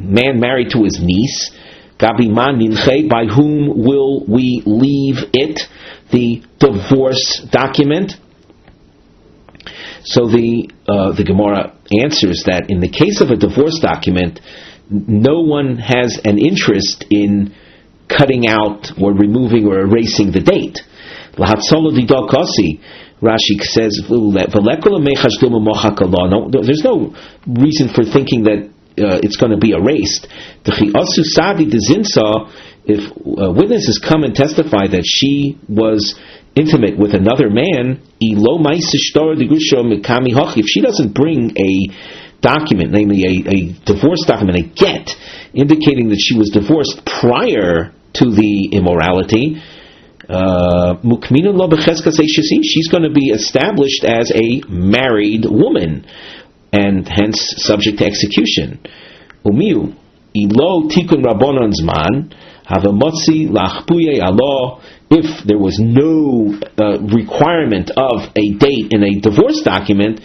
man married to his niece? Gabi man nimche, by whom will we leave it? The divorce document. So the Gemara answers that in the case of a divorce document, no one has an interest in cutting out or removing or erasing the date. Rashi says, there's no reason for thinking that it's going to be erased. If witnesses come and testify that she was intimate with another man, if she doesn't bring a document, namely a divorce document, a get, indicating that she was divorced prior to the immorality, she's going to be established as a married woman, and hence subject to execution. Umiu ilo tikun rabbanon zman havamotzi lachpuye Allah. If there was no requirement of a date in a divorce document,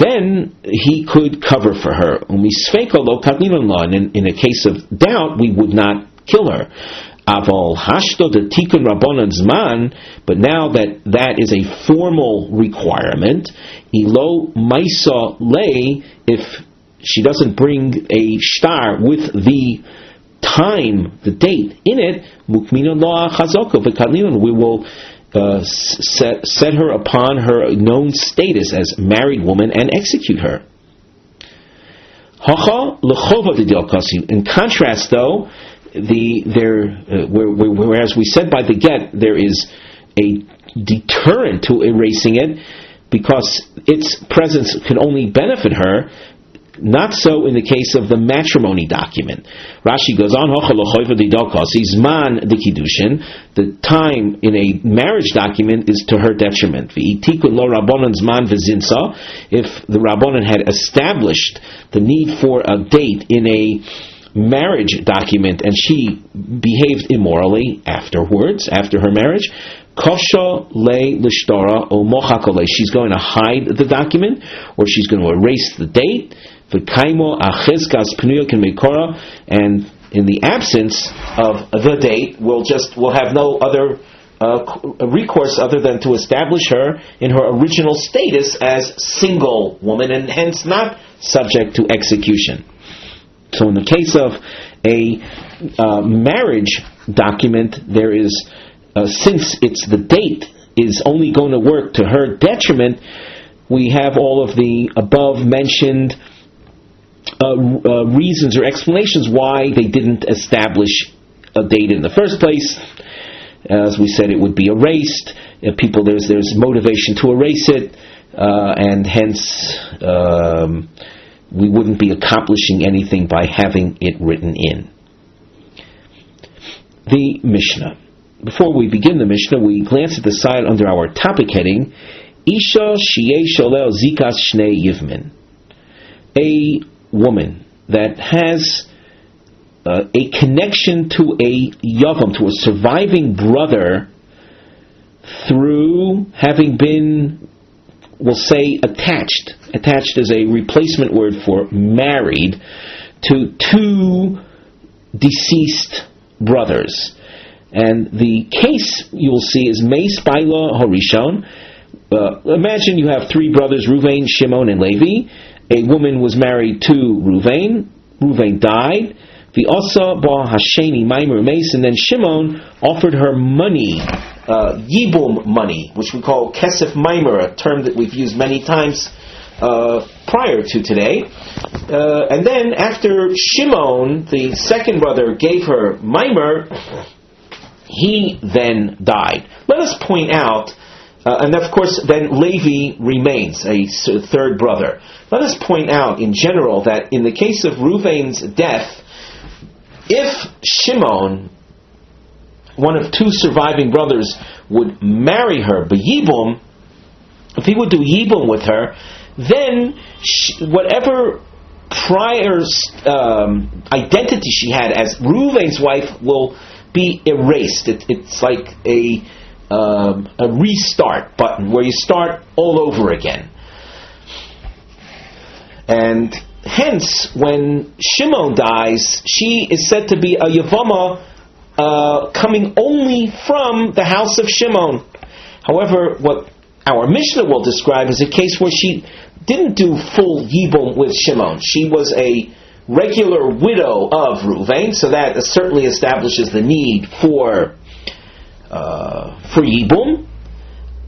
then he could cover for her. Umisfeika lo kadlinon la. In a case of doubt, we would not kill her. Aval hashto de tikun rabbanon zman, but now that is a formal requirement, ilo maisa lei, if she doesn't bring a shtar with the time, the date in it, mukmina lo chazoko v'kadlinon, we will set her upon her known status as married woman and execute her. Hacha lechova d'dil kasi. In contrast, though, whereas we said by the get there is a deterrent to erasing it because its presence can only benefit her, not so in the case of the matrimony document. Rashi goes on, the time in a marriage document is to her detriment. If the Rabbanan had established the need for a date in a marriage document and she behaved immorally afterwards, after her marriage, kosha le lishtara o mochakole, she's going to hide the document or she's going to erase the date. And in the absence of the date, we'll have no other recourse other than to establish her in her original status as single woman and hence not subject to execution. So in the case of a marriage document, there is, since the date is only going to work to her detriment, we have all of the above mentioned reasons or explanations why they didn't establish a date in the first place. As we said, it would be erased. There's motivation to erase it, and hence we wouldn't be accomplishing anything by having it written in. The Mishnah. Before we begin the Mishnah, we glance at the side under our topic heading, Isha Shiyeh Sholel Zikas Shnei Yivmin. A woman that has a connection to a Yavam, to a surviving brother, through having been, we'll say, attached as a replacement word for married, to two deceased brothers. And the case you will see is Meis Baila Horishon. Imagine you have three brothers, Ruvain, Shimon, and Levi. A woman was married to Ruvain. Ruvain died. The Asa Ba Hasheni Maimer Meis, and then Shimon offered her money, Yibum money, which we call Kesef Maimer, a term that we've used many times prior to today. And then after Shimon, the second brother, gave her Maimer, he then died. Let us point out, and of course then Levi remains, a third brother. Let us point out in general that in the case of Ruvain's death, if Shimon, one of two surviving brothers, would marry her, b'yibum, if he would do yibum with her, then whatever prior identity she had as Ruvain's wife will be erased. It's like a restart button where you start all over again. And hence, when Shimon dies, she is said to be a Yevama coming only from the house of Shimon. However, what our Mishnah will describe is a case where she didn't do full Yibum with Shimon. She was a regular widow of Ruvain, so that certainly establishes the need for Yibum.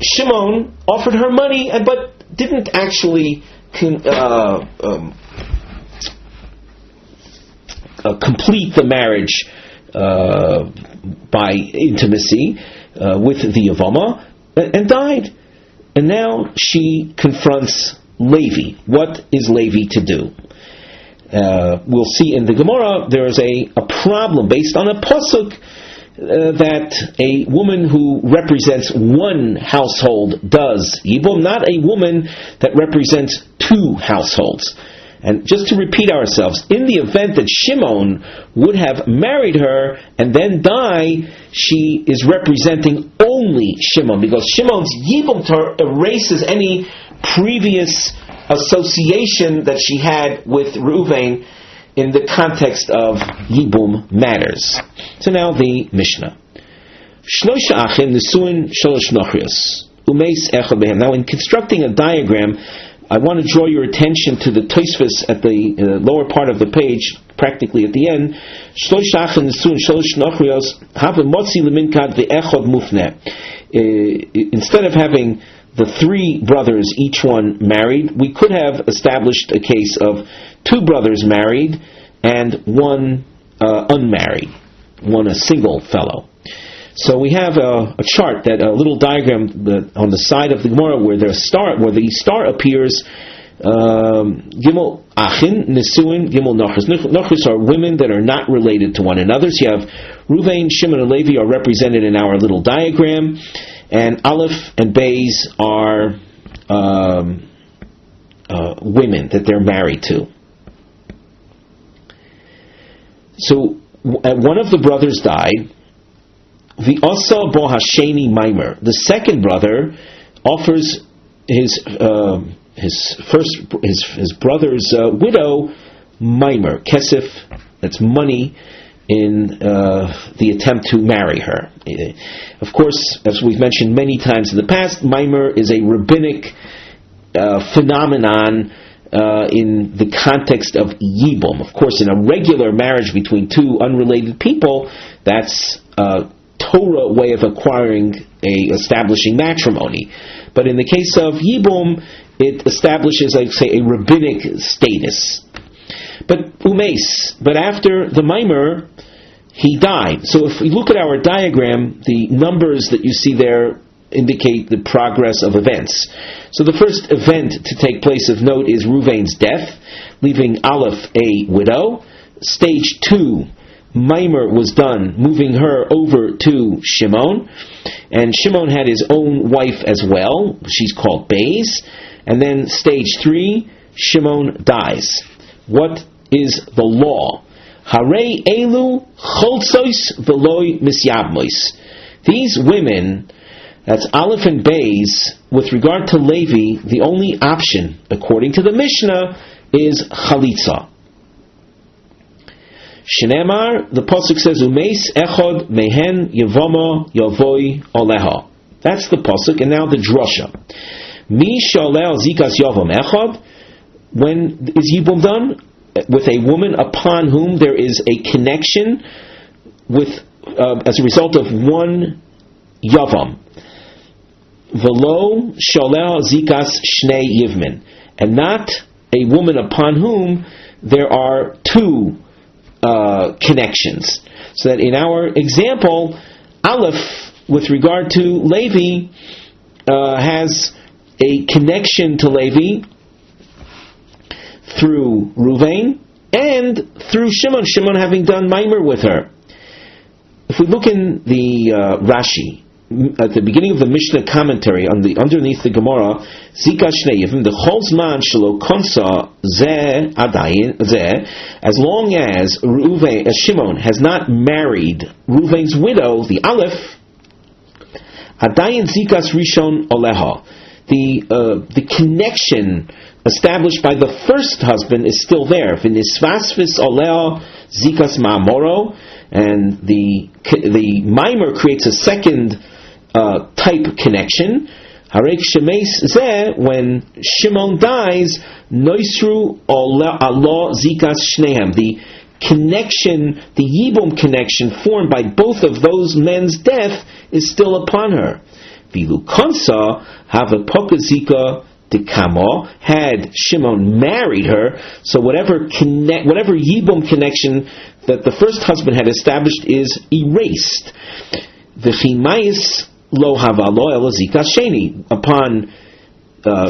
Shimon offered her money, but didn't actually complete the marriage by intimacy with the Yevama, and died. And now she confronts Levi. What is Levi to do? We'll see in the Gemara there is a problem based on a pasuk that a woman who represents one household does Yibum, not a woman that represents two households. And just to repeat ourselves, in the event that Shimon would have married her and then die, she is representing only Shimon, because Shimon's Yibum to her erases any previous association that she had with Reuven in the context of Yibum matters. So now the Mishnah. Shlosha achim nesuin shalosh nochrios umeis echad behem. Now, in constructing a diagram, I want to draw your attention to the Tosfos at the lower part of the page, practically at the end. Shlosha achim nesuin shalosh nochrios have motzi leminkad ve'echad mufne. Instead of having the three brothers, each one married, we could have established a case of two brothers married and one unmarried, one a single fellow. So we have a chart, that a little diagram on the side of the Gemara where the star appears. Gimel achin nesuin, gimel nochris. Nochris are women that are not related to one another. So you have Ruvain, Shimon, and Levi are represented in our little diagram. And Aleph and Beis are women that they're married to. So one of the brothers died. V'asa bo hasheni maimer. The second brother offers his brother's widow maimer, kesef. That's money, in the attempt to marry her. Of course, as we've mentioned many times in the past, Maimer is a rabbinic phenomenon in the context of Yibum. Of course, in a regular marriage between two unrelated people, that's a Torah way of establishing matrimony. But in the case of Yibum, it establishes, I'd say, a rabbinic status. But after the Maimer, he died. So if we look at our diagram, the numbers that you see there indicate the progress of events. So the first event to take place of note is Ruvain's death, leaving Aleph a widow. Stage 2, Maimer was done, moving her over to Shimon. And Shimon had his own wife as well. She's called Beis. And then stage 3, Shimon dies. What is the law? Harei elu choltzois veloy misyabmois. These women, that's Aleph and Beis, with regard to Levi, the only option, according to the Mishnah, is chalitza. Shneimar, the pasuk says, umeis echod mehen yevama yavoi oleha. That's the pasuk, and now the drasha. Mi shaleh zikas yavam echod. When is Yibum done? With a woman upon whom there is a connection with, as a result of one yavam. Velo shaleh zikas shnei yivmin, and not a woman upon whom there are two connections. So that in our example, Aleph, with regard to Levi, has a connection to Levi through Ruvain and through Shimon, Shimon having done Maimer with her. If we look in the Rashi, at the beginning of the Mishnah commentary, underneath the Gemara, Zika Shnei Yevim, the Cholzman Shelo Konsa Zeh Adayin Zeh, as long as Shimon has not married Ruvain's widow, the Aleph, Adayin Zikas Rishon Oleha, the connection established by the first husband is still there. V'nisvasvis oleo zikas ma'amoro, and the mimer creates a second type connection. Harek shemes zeh, when Shimon dies, noisru alo zikas shnehem. The connection, the yibum connection formed by both of those men's death is still upon her. Vilu konsa have a pokazika dekamo, had Shimon married her, so whatever yibum connection that the first husband had established is erased. V'chimais lo havalo elo zikas sheni. Upon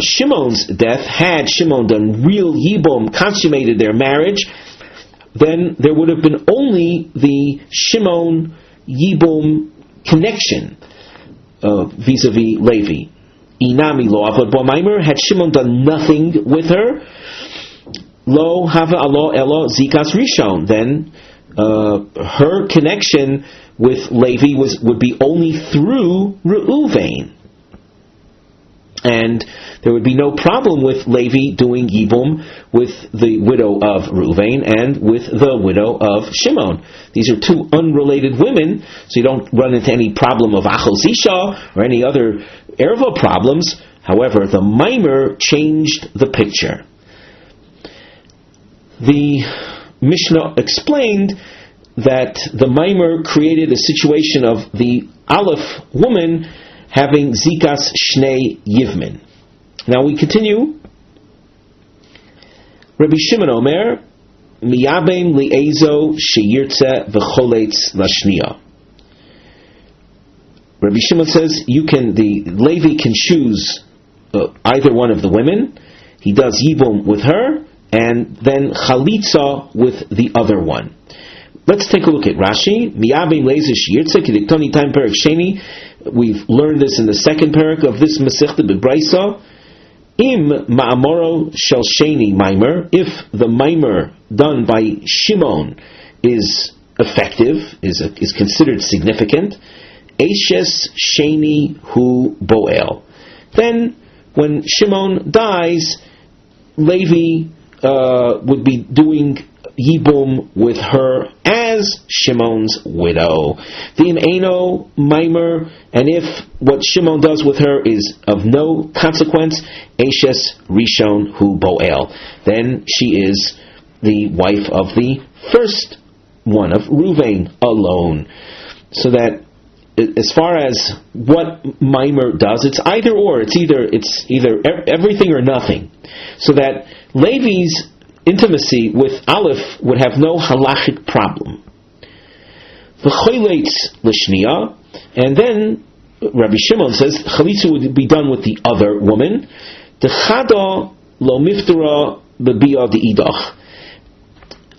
Shimon's death, had Shimon done real yibum, consummated their marriage, then there would have been only the Shimon Yibum connection vis-a-vis Levi. Inami lo avad bo maimer, had Shimon done nothing with her, lo hava alo elo zikas rishon, then her connection with Levi would be only through Reuven. And there would be no problem with Levi doing Yibum with the widow of Reuven and with the widow of Shimon. These are two unrelated women, so you don't run into any problem of Achos Isha or any other erva problems. However, the mimer changed the picture. The Mishnah explained that the mimer created a situation of the Aleph woman having zikas shnei yivmin. Now we continue. Rabbi Shimon Omer, miyabim li'ezo sheyirtze v'choletz lashniya. Rabbi Shimon says the Levi can choose either one of the women. He does yibum with her, and then chalitza with the other one. Let's take a look at Rashi. Miyabim le'ezo sheyirtze kediktoni time perik sheni. We've learned this in the second parak of this Masechta B'Braisa. Im ma'amoro shel sheni maimer, if the maimer done by Shimon is effective, is considered significant, Eshes sheni hu boel. Then, when Shimon dies, Levi would be doing yibum with her as Shimon's widow. V'im eino maimer, and if what Shimon does with her is of no consequence, Eshes rishon hu boel, then she is the wife of the first one of Reuven alone. So that as far as what maimer does, it's either or. It's either everything or nothing. So that Levi's intimacy with Aleph would have no halachic problem. V'choyleitz l'shniya, and then Rabbi Shimon says chalitza would be done with the other woman. D'chada lo miftara b'biya de'idach.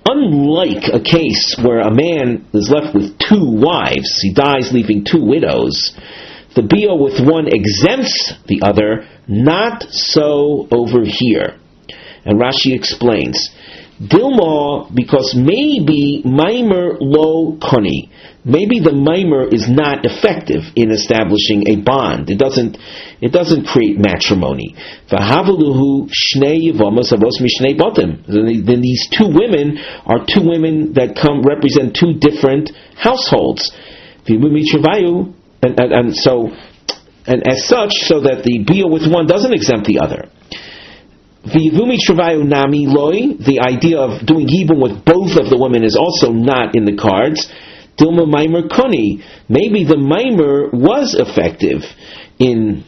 Unlike a case where a man is left with two wives, he dies leaving two widows, the biya with one exempts the other. Not so over here. And Rashi explains, Dilma, because maybe maimer lo koni, maybe the maimer is not effective in establishing a bond. It doesn't create matrimony. V'havaluhu shnei Yevamos avos mishnei batim. Then these two women are two women that represent two different households. And as such, so that the biya with one doesn't exempt the other. The idea of doing yibum with both of the women is also not in the cards. Dilma maimer koni. Maybe the maimer was effective in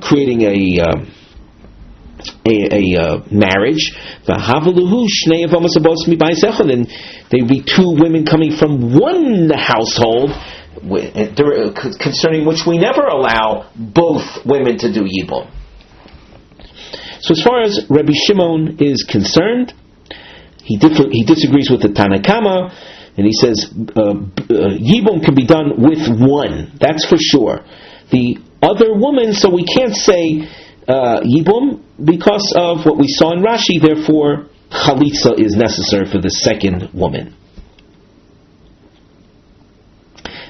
creating a marriage. And they'd be two women coming from one household, concerning which we never allow both women to do yibum. So as far as Rabbi Shimon is concerned, he disagrees with the Tanakama, and he says yibum can be done with one. That's for sure. The other woman, so we can't say yibum because of what we saw in Rashi. Therefore, chalitza is necessary for the second woman.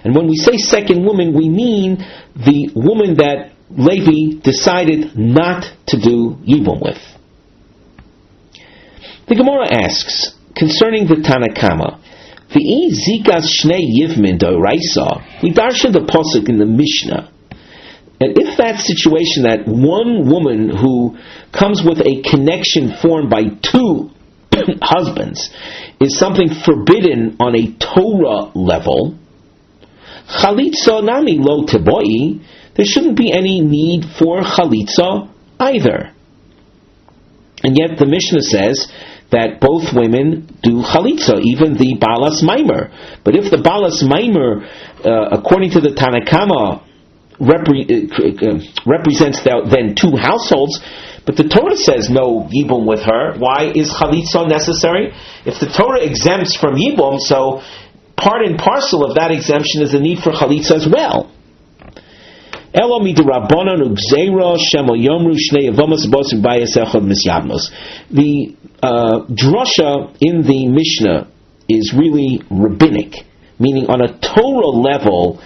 And when we say second woman, we mean the woman that Levi decided not to do Yibum with. The Gemara asks, concerning the Tanakama, V'i zikas shnei yivmin doraisa, we darshan the pasuk in the Mishnah, and if that situation, that one woman who comes with a connection formed by two husbands, is something forbidden on a Torah level, chalitza nami lo teboi, there shouldn't be any need for chalitza either. And yet the Mishnah says that both women do chalitza, even the balas maimer. But if the balas maimer, according to the Tanakama, represents then two households, but the Torah says no yibum with her, why is chalitza necessary? If the Torah exempts from yibum, so part and parcel of that exemption is the need for chalitza as well. The drasha in the Mishnah is really rabbinic, meaning on a Torah level,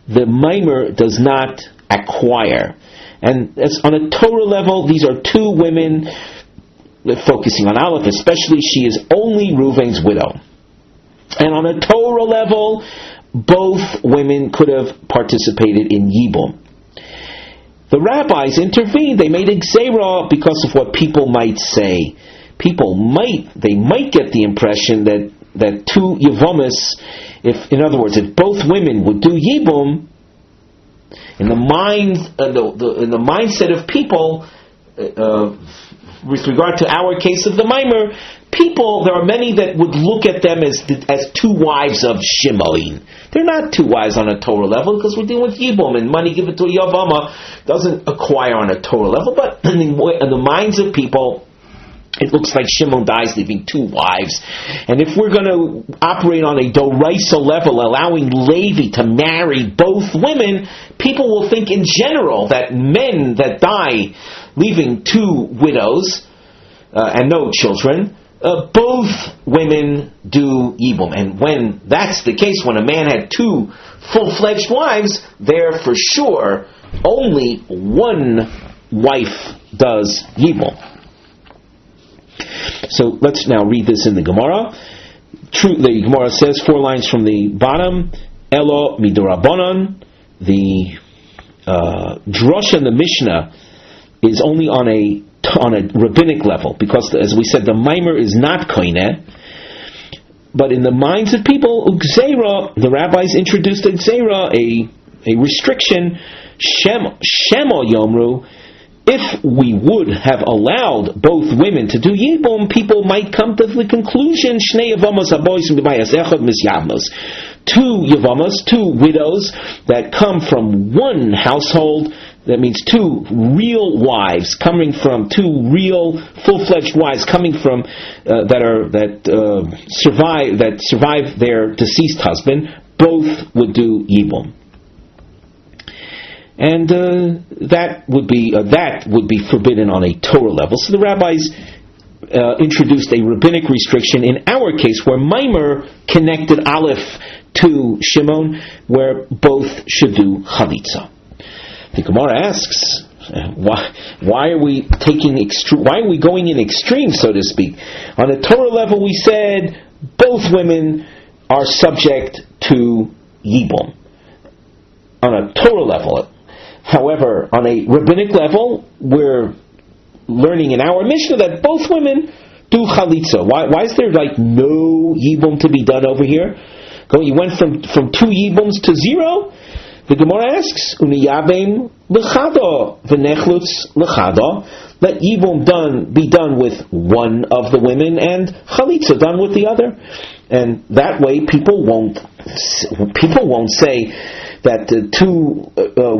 the maimer does not acquire. And as on a Torah level, these are two women, focusing on Aleph especially, she is only Reuven's widow. And on a Torah level, both women could have participated in Yibum. The rabbis intervened. They made a gzeira because of what people might say. They might get the impression that two Yevamos, in other words, if both women would do Yibum, in the mindset of people, with regard to our case of the Maimer, there are many that would look at them as two wives of Shimon. They're not two wives on a Torah level, because we're dealing with Yibum, and money given to a Yevama doesn't acquire on a Torah level, but in the minds of people, it looks like Shimon dies leaving two wives. And if we're going to operate on a doraisa level, allowing Levi to marry both women, people will think in general that men that die leaving two widows and no children, both women do Yibum. And when that's the case, when a man had two full-fledged wives, there for sure only one wife does Yibum. So let's now read this in the Gemara. The Gemara says, 4 lines from the bottom, Elo midorabanan. The drasha in the Mishnah is only on a rabbinic level, because, as we said, the maimer is not koineh. But in the minds of people, ugzeira, the rabbis introduced a gzeira, a restriction, shemo yomru. If we would have allowed both women to do Yibum, people might come to the conclusion, Shnei Yevamos habois mibayas echad misyavnos. Two Yevamos, two widows that come from one household, that means two real wives coming from two real full-fledged wives coming from survive their deceased husband, both would do Yibum. And that would be forbidden on a Torah level. So the rabbis introduced a rabbinic restriction in our case, where Maimer connected Aleph to Shimon, where both should do Chalitza. The Gemara asks, why are we going in extremes, so to speak? On a Torah level, we said both women are subject to Yibum. On a Torah level. However, on a rabbinic level, we're learning in our Mishnah that both women do chalitza. Why is there no yibum to be done over here? You went from 2 yibums to 0? The Gemara asks, Uniyabim l'chado v'nechlutz l'chado. Let yibum be done with one of the women, and chalitza done with the other. And that way people won't say that 2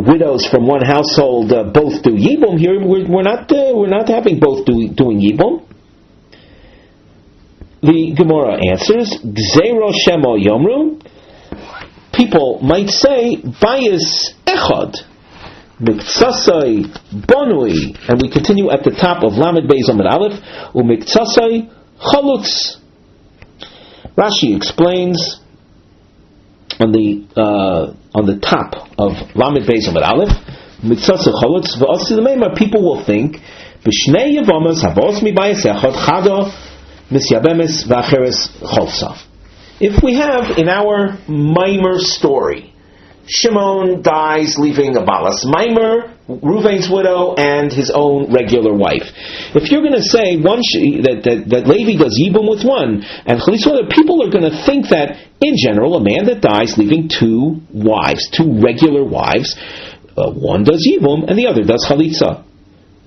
widows from one household both do yibum. Here we're not having both doing yibum. The Gemara answers, Gzeiro shemo yomru. People might say bias echad miktsasai bonui, and we continue at the top of Lamed Beis Amud Aleph, umiktsasai chalutz. Rashi explains on the top of Lamed Beis Amud Aleph, People will think, B'shnei Yevamos havos mibayis echad chado misyabemes v'acheres cholsa. If we have in our Maimer story, Shimon dies leaving a balas Maimer, Reuven's widow, and his own regular wife. If you're going to say that Levi does yibum with one, and chalitza, people are going to think that, in general, a man that dies leaving two wives, two regular wives, one does yibum and the other does chalitza.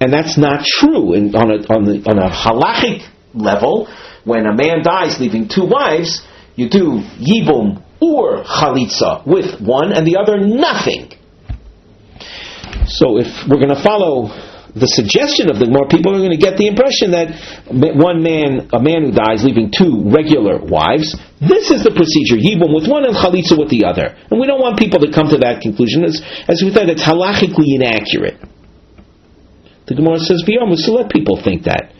And that's not true. On a halachic level, when a man dies leaving two wives, you do yibum or chalitza with one and the other nothing. So if we're going to follow the suggestion of the Gemara, people are going to get the impression that a man who dies leaving two regular wives, this is the procedure, yibum with one and chalitza with the other. And we don't want people to come to that conclusion. As we said, it's halachically inaccurate. The Gemara says, Yevamos, so let people think that.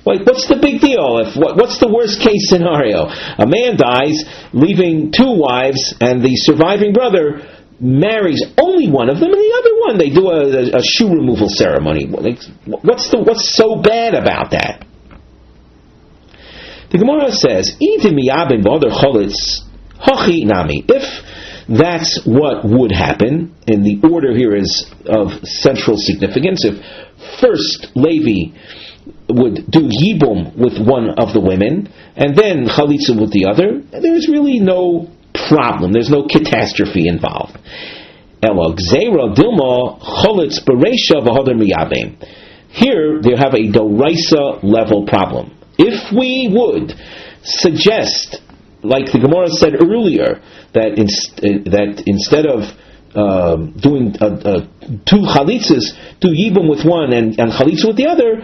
Like, what's the big deal? What's the worst case scenario? A man dies, leaving two wives, and the surviving brother marries only one of them, and the other one they do a shoe removal ceremony. What's so bad about that? The Gemara says, if that's what would happen, and the order here is of central significance, if first Levi would do yibum with one of the women, and then chalitza with the other, there's really no problem. There's no catastrophe involved. Here, they have a doraisa level problem. If we would suggest, like the Gemara said earlier, that instead of doing two chalitzas, do yibum with one and chalitza with the other,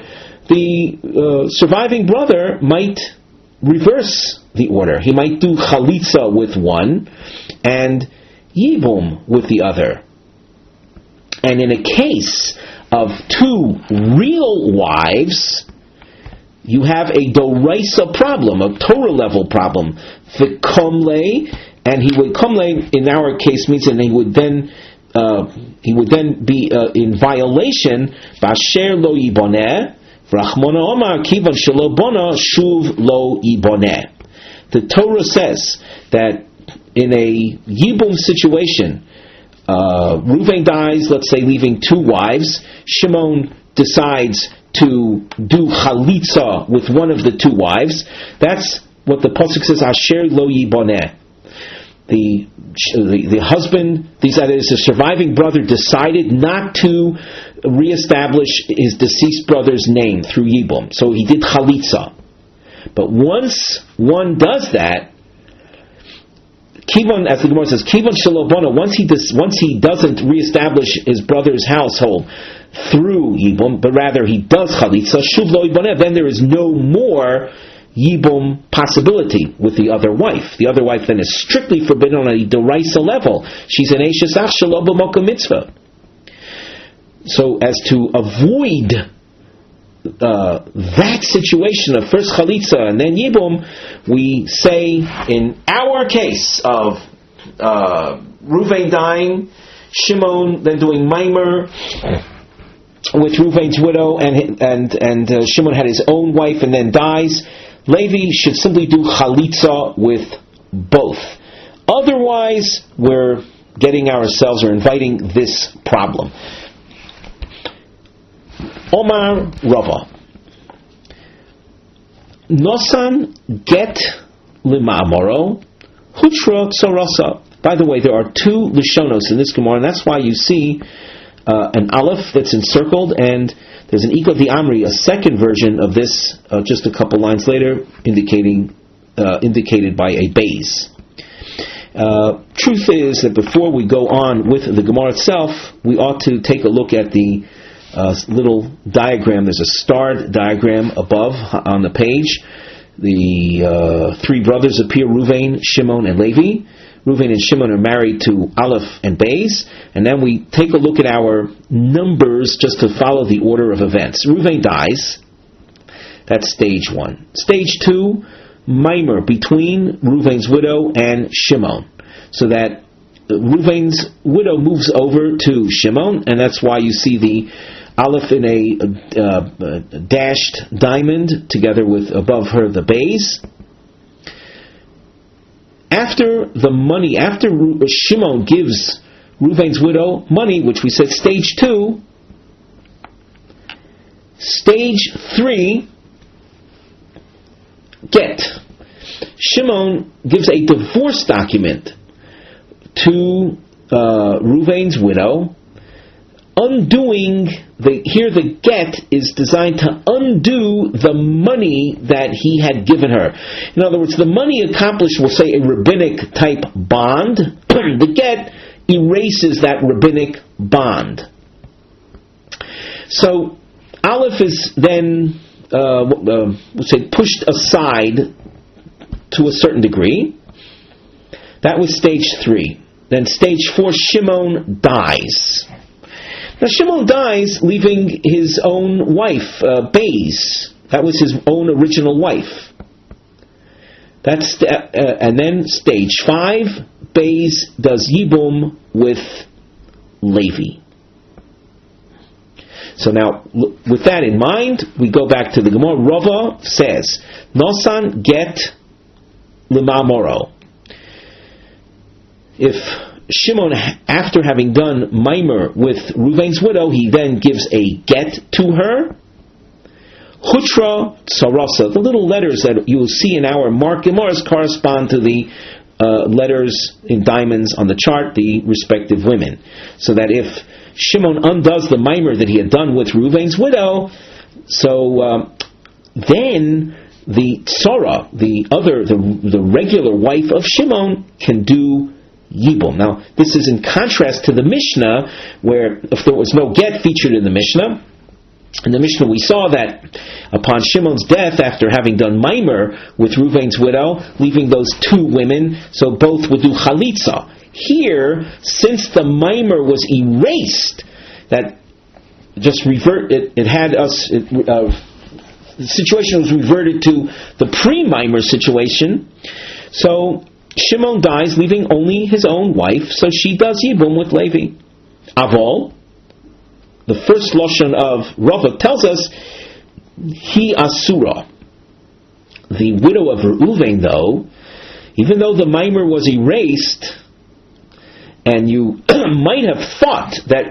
the surviving brother might reverse the order. He might do chalitza with one and yibum with the other. And in a case of two real wives, you have a doraisa problem, a Torah level problem. V'komle, and he would komle in our case means that he would then be in violation. Basher lo yiboneh. The Torah says that in a yibum situation, Reuven dies, let's say, leaving two wives. Shimon decides to do chalitza with one of the two wives. That's what the pasuk says. Asher lo yiboneh. The husband, that is, the surviving brother, decided not to reestablish his deceased brother's name through yibum, so he did chalitza. But once one does that, kivon, as the Gemara says, kivon shalobana, once he doesn't reestablish his brother's household through yibum, but rather he does chalitza, shuv lo yiboneh, then there is no more yibum possibility with the other wife. The other wife then is strictly forbidden on a doraisa level. She's an eishes ach shelo b'makom mitzvah. So as to avoid that situation of first chalitza and then yibum, we say in our case of Reuven dying, Shimon then doing Maimer with Reuven's widow, and Shimon had his own wife and then dies. Levi should simply do chalitza with both. Otherwise, we're getting ourselves or inviting this problem. Omar Rava. Nosan get lima'amoro, hutra tzorasa. By the way, there are two lishonos in this Gemara, and that's why you see an aleph that's encircled, and there's an Ika the Amri, a second version of this, just a couple lines later, indicated by a beis. Truth is that before we go on with the Gemara itself, we ought to take a look at the little diagram. There's a starred diagram above on the page. The three brothers appear: Reuven, Shimon, and Levi. Reuven and Shimon are married to Aleph and Beis, and then we take a look at our numbers just to follow the order of events. Reuven dies. That's stage one. Stage two, Maimer between Reuven's widow and Shimon, so that Reuven's widow moves over to Shimon, and that's why you see the Aleph in a dashed diamond together with above her the bays. After Shimon gives Reuven's widow money, which we said stage 2, stage 3, get. Shimon gives a divorce document to Reuven's widow, undoing the get is designed to undo the money that he had given her. In other words, the money accomplished, we'll say, a rabbinic type bond. The get erases that rabbinic bond. So Aleph is then we'll say pushed aside to a certain degree. That was stage 3. Then stage 4, Shimon dies. Now Shimon dies, leaving his own wife, Bays. That was his own original wife. That's and then stage 5, Bays does Yibum with Levi. So now, with that in mind, we go back to the Gemara. Rava says, Nosan get limamoro. If Shimon, after having done Maimer with Reuven's widow, he then gives a get to her, Hutra Sarasa, the little letters that you will see in our Gemaras correspond to the letters in diamonds on the chart, the respective women. So that if Shimon undoes the Maimer that he had done with Reuven's widow, so then the Tzara, the regular wife of Shimon, can do Yibum. Now, this is in contrast to the Mishnah, where if there was no get featured in the Mishnah, in the Mishnah we saw that upon Shimon's death, after having done Maimer with Reuven's widow, leaving those 2 women, so both would do Chalitza. Here, since the Maimer was erased, that just the situation was reverted to the pre-Maimer situation. So Shimon dies, leaving only his own wife, so she does Yibum with Levi. Avol, the first lashon of Rava tells us, he asura. The widow of Reuven, though, even though the Maimer was erased, and you might have thought that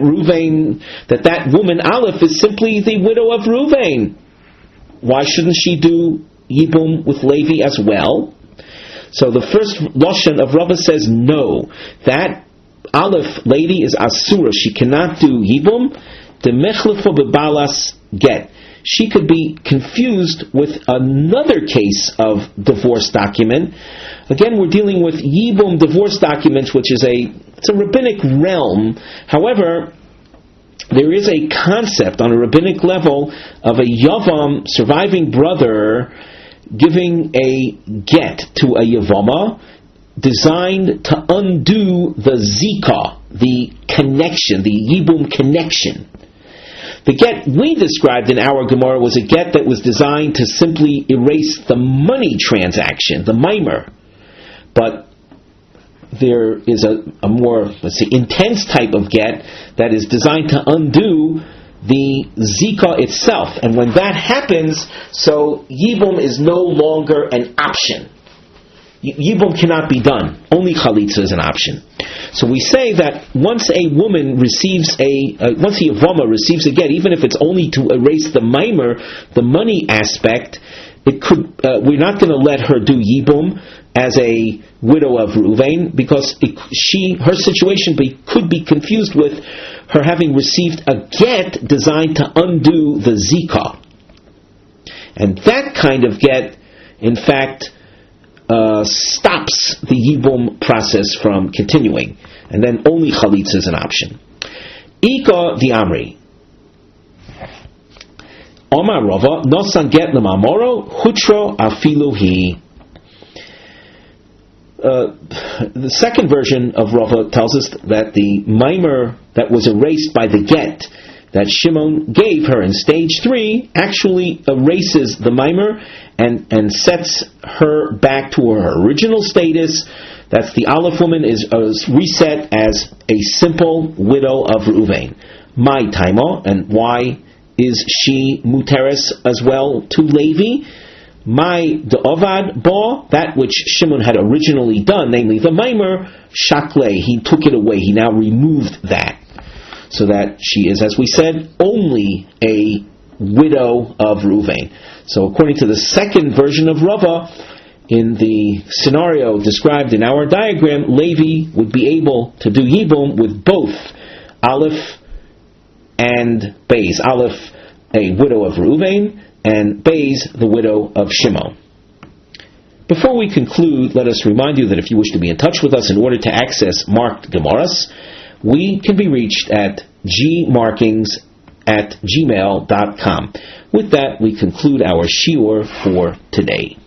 that woman Aleph is simply the widow of Reuven, why shouldn't she do Yibum with Levi as well? So the first lashon of Rava says no. That Aleph lady is asura. She cannot do Yibum. The mechlefa bebalas get. She could be confused with another case of divorce document. Again, we're dealing with Yibum divorce documents, which is it's a rabbinic realm. However, there is a concept on a rabbinic level of a Yavam surviving brother giving a get to a Yevama designed to undo the Zika, the connection, the Yibum connection. The get we described in our Gemara was a get that was designed to simply erase the money transaction, the Maimer. But there is a more, let's say, intense type of get that is designed to undo the Zika itself. And when that happens, so Yibum is no longer an option. Yibum cannot be done. Only Chalitza is an option. So we say that once a woman receives once a Yevama receives a get, even if it's only to erase the Maimer, the money aspect, we're not going to let her do Yibum as a widow of Reuven, because her situation could be confused with her having received a get designed to undo the Zika. And that kind of get, in fact, stops the Yibum process from continuing. And then only Chalitza is an option. Ika the Amri. Omar Rava, nosan get lemamoro, hutro afilu hi. The second version of Rava tells us that the Maimer that was erased by the get, that Shimon gave her in stage 3 actually erases the mimer and sets her back to her original status. That's the Aleph woman is reset as a simple widow of Reuven. My taima, and why is she muteres as well to Levi? My de'ovad ba, that which Shimon had originally done, namely the mimer, shakle, he took it away, he now removed that. So that she is, as we said, only a widow of Reuven. So according to the second version of Rava, in the scenario described in our diagram, Levi would be able to do Yibum with both Aleph and Beis. Aleph, a widow of Reuven, and Beis, the widow of Shimon. Before we conclude, let us remind you that if you wish to be in touch with us in order to access marked Gemaras, we can be reached at gmarkings@gmail.com. With that, we conclude our shiur for today.